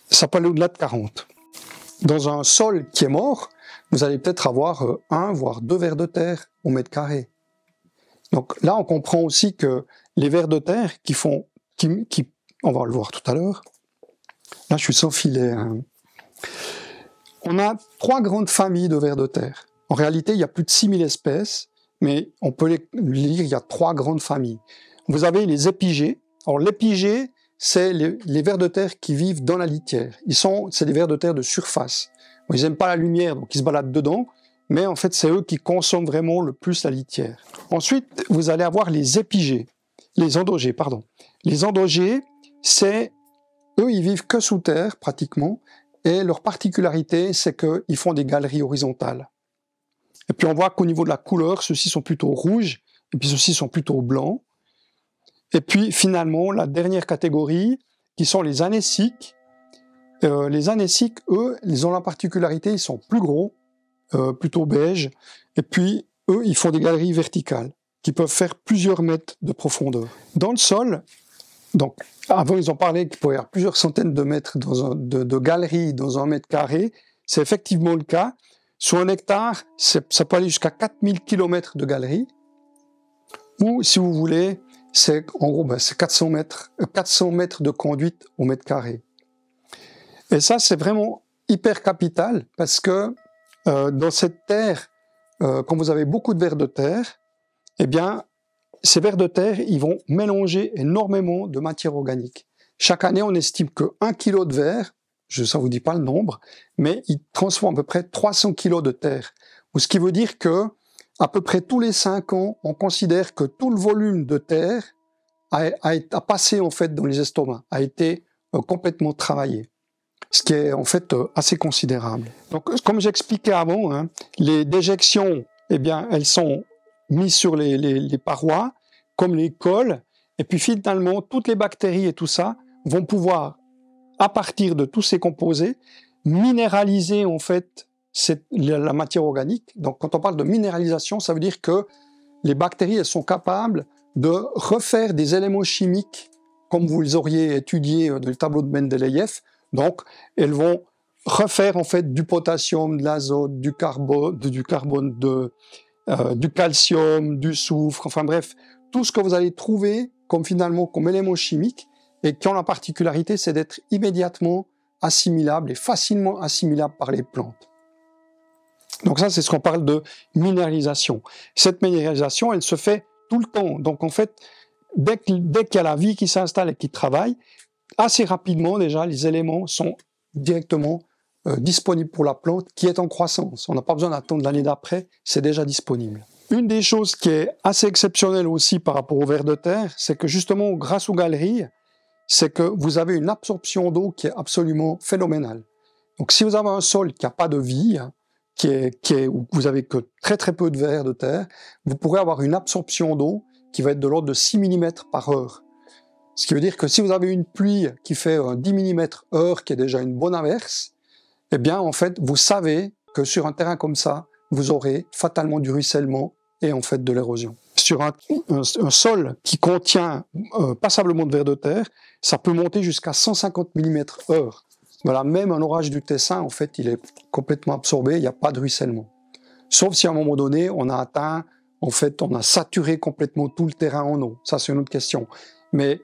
ça peut aller au-delà de 40. Dans un sol qui est mort, vous allez peut-être avoir 1 voire 2 vers de terre au mètre carré. Donc là, on comprend aussi que les vers de terre on va le voir tout à l'heure. Là, je suis sans filet. On a 3 grandes familles de vers de terre. En réalité, il y a plus de 6000 espèces, mais on peut les lire, il y a 3 grandes familles. Vous avez les épigées. Alors l'épigée, c'est les vers de terre qui vivent dans la litière. C'est des vers de terre de surface. Ils n'aiment pas la lumière, donc ils se baladent dedans, mais en fait, c'est eux qui consomment vraiment le plus la litière. Ensuite, vous allez avoir les épigées, les endogées, pardon. Les endogées, eux, ils vivent que sous terre, pratiquement, et leur particularité, c'est qu'ils font des galeries horizontales. Et puis on voit qu'au niveau de la couleur, ceux-ci sont plutôt rouges, et puis ceux-ci sont plutôt blancs. Et puis finalement, la dernière catégorie, qui sont les anéciques. Les anéciques, eux, ils ont la particularité, ils sont plus gros, plutôt beige, et puis eux, ils font des galeries verticales, qui peuvent faire plusieurs mètres de profondeur. Dans le sol, donc, avant ils ont parlé qu'il pouvait y avoir plusieurs centaines de mètres de galeries dans 1 mètre carré, c'est effectivement le cas. Sur 1 hectare, ça peut aller jusqu'à 4000 km de galeries, ou si vous voulez, c'est 400 mètres de conduite au mètre carré. Et ça, c'est vraiment hyper capital, parce que dans cette terre, quand vous avez beaucoup de vers de terre, eh bien, ces vers de terre, ils vont mélanger énormément de matière organique. Chaque année, on estime que 1 kg de verre, ça vous dit pas le nombre, mais il transforme à peu près 300 kg de terre. Ce qui veut dire que, à peu près tous les 5 ans, on considère que tout le volume de terre a passé, en fait, dans les estomacs, a été complètement travaillé. Ce qui est, en fait, assez considérable. Donc, comme j'expliquais avant, hein, les déjections, eh bien, elles sont mises sur les parois, comme les cols, et puis finalement, toutes les bactéries et tout ça vont pouvoir, à partir de tous ces composés, minéraliser, en fait, la matière organique. Donc, quand on parle de minéralisation, ça veut dire que les bactéries, elles sont capables de refaire des éléments chimiques, comme vous les auriez étudiés dans le tableau de Mendeleïev. Donc, elles vont refaire, en fait, du potassium, de l'azote, du carbone, du calcium, du soufre, enfin bref, tout ce que vous allez trouver comme éléments chimiques et qui ont la particularité, c'est d'être immédiatement assimilables et facilement assimilables par les plantes. Donc ça, c'est ce qu'on parle de minéralisation. Cette minéralisation, elle se fait tout le temps. Donc en fait, dès qu'il y a la vie qui s'installe et qui travaille, assez rapidement déjà, les éléments sont directement disponible pour la plante qui est en croissance. On n'a pas besoin d'attendre l'année d'après, c'est déjà disponible. Une des choses qui est assez exceptionnelle aussi par rapport aux vers de terre, c'est que justement, grâce aux galeries, c'est que vous avez une absorption d'eau qui est absolument phénoménale. Donc si vous avez un sol qui n'a pas de vie, où vous avez que très très peu de vers de terre, vous pourrez avoir une absorption d'eau qui va être de l'ordre de 6 mm par heure. Ce qui veut dire que si vous avez une pluie qui fait 10 mm heure, qui est déjà une bonne averse, eh bien, en fait, vous savez que sur un terrain comme ça, vous aurez fatalement du ruissellement et en fait de l'érosion. Sur un sol qui contient passablement de vers de terre, ça peut monter jusqu'à 150 mm heure. Voilà, même un orage du Tessin, en fait, il est complètement absorbé, il n'y a pas de ruissellement. Sauf si à un moment donné, on a saturé complètement tout le terrain en eau. Ça, c'est une autre question. Mais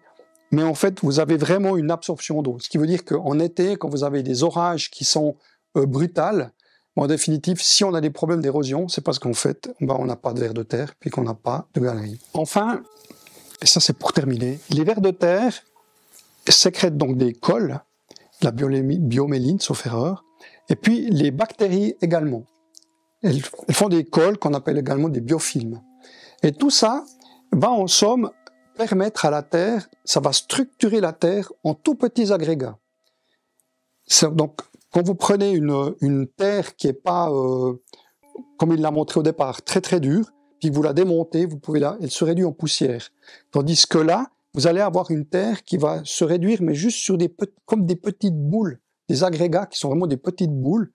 en fait, vous avez vraiment une absorption d'eau. Ce qui veut dire qu'en été, quand vous avez des orages qui sont brutals, en définitive, si on a des problèmes d'érosion, c'est parce qu'en fait, on n'a pas de vers de terre, puis qu'on n'a pas de galerie. Enfin, et ça c'est pour terminer, les vers de terre sécrètent donc des cols, la bioméline, sauf erreur, et puis les bactéries également. Elles font des cols qu'on appelle également des biofilms. Et tout ça va en somme permettre à la Terre, ça va structurer la Terre en tout petits agrégats. Donc, quand vous prenez une Terre qui n'est pas, comme il l'a montré au départ, très très dure, puis vous la démontez, elle se réduit en poussière. Tandis que là, vous allez avoir une Terre qui va se réduire, mais juste sur comme des petites boules, des agrégats qui sont vraiment des petites boules.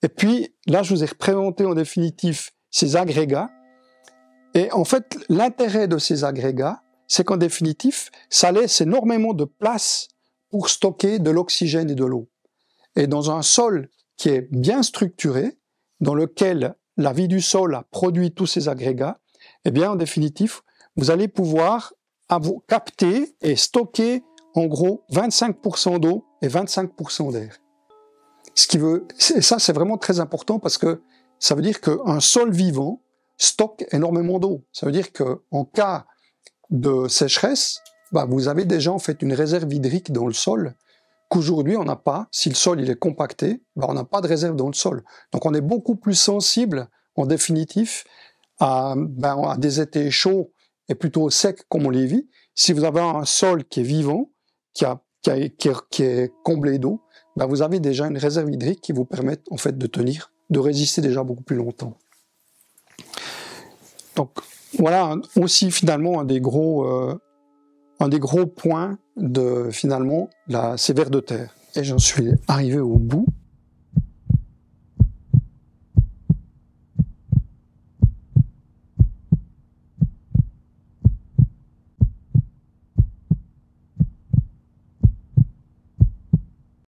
Et puis, là, je vous ai représenté en définitive ces agrégats. Et en fait, l'intérêt de ces agrégats, c'est qu'en définitive, ça laisse énormément de place pour stocker de l'oxygène et de l'eau. Et dans un sol qui est bien structuré, dans lequel la vie du sol a produit tous ces agrégats, eh bien, en définitive, vous allez pouvoir capter et stocker, en gros, 25% d'eau et 25% d'air. Et ça, c'est vraiment très important parce que ça veut dire qu'un sol vivant stocke énormément d'eau. Ça veut dire qu'en cas de sécheresse, bah, vous avez déjà en fait une réserve hydrique dans le sol qu'aujourd'hui on n'a pas. Si le sol il est compacté, bah, on n'a pas de réserve dans le sol. Donc on est beaucoup plus sensible en définitif à des étés chauds et plutôt secs comme on les vit. Si vous avez un sol qui est vivant, qui est comblé d'eau, bah, vous avez déjà une réserve hydrique qui vous permet en fait de tenir, de résister déjà beaucoup plus longtemps. Donc voilà aussi finalement un des gros points de finalement ces vers de terre. Et j'en suis arrivé au bout.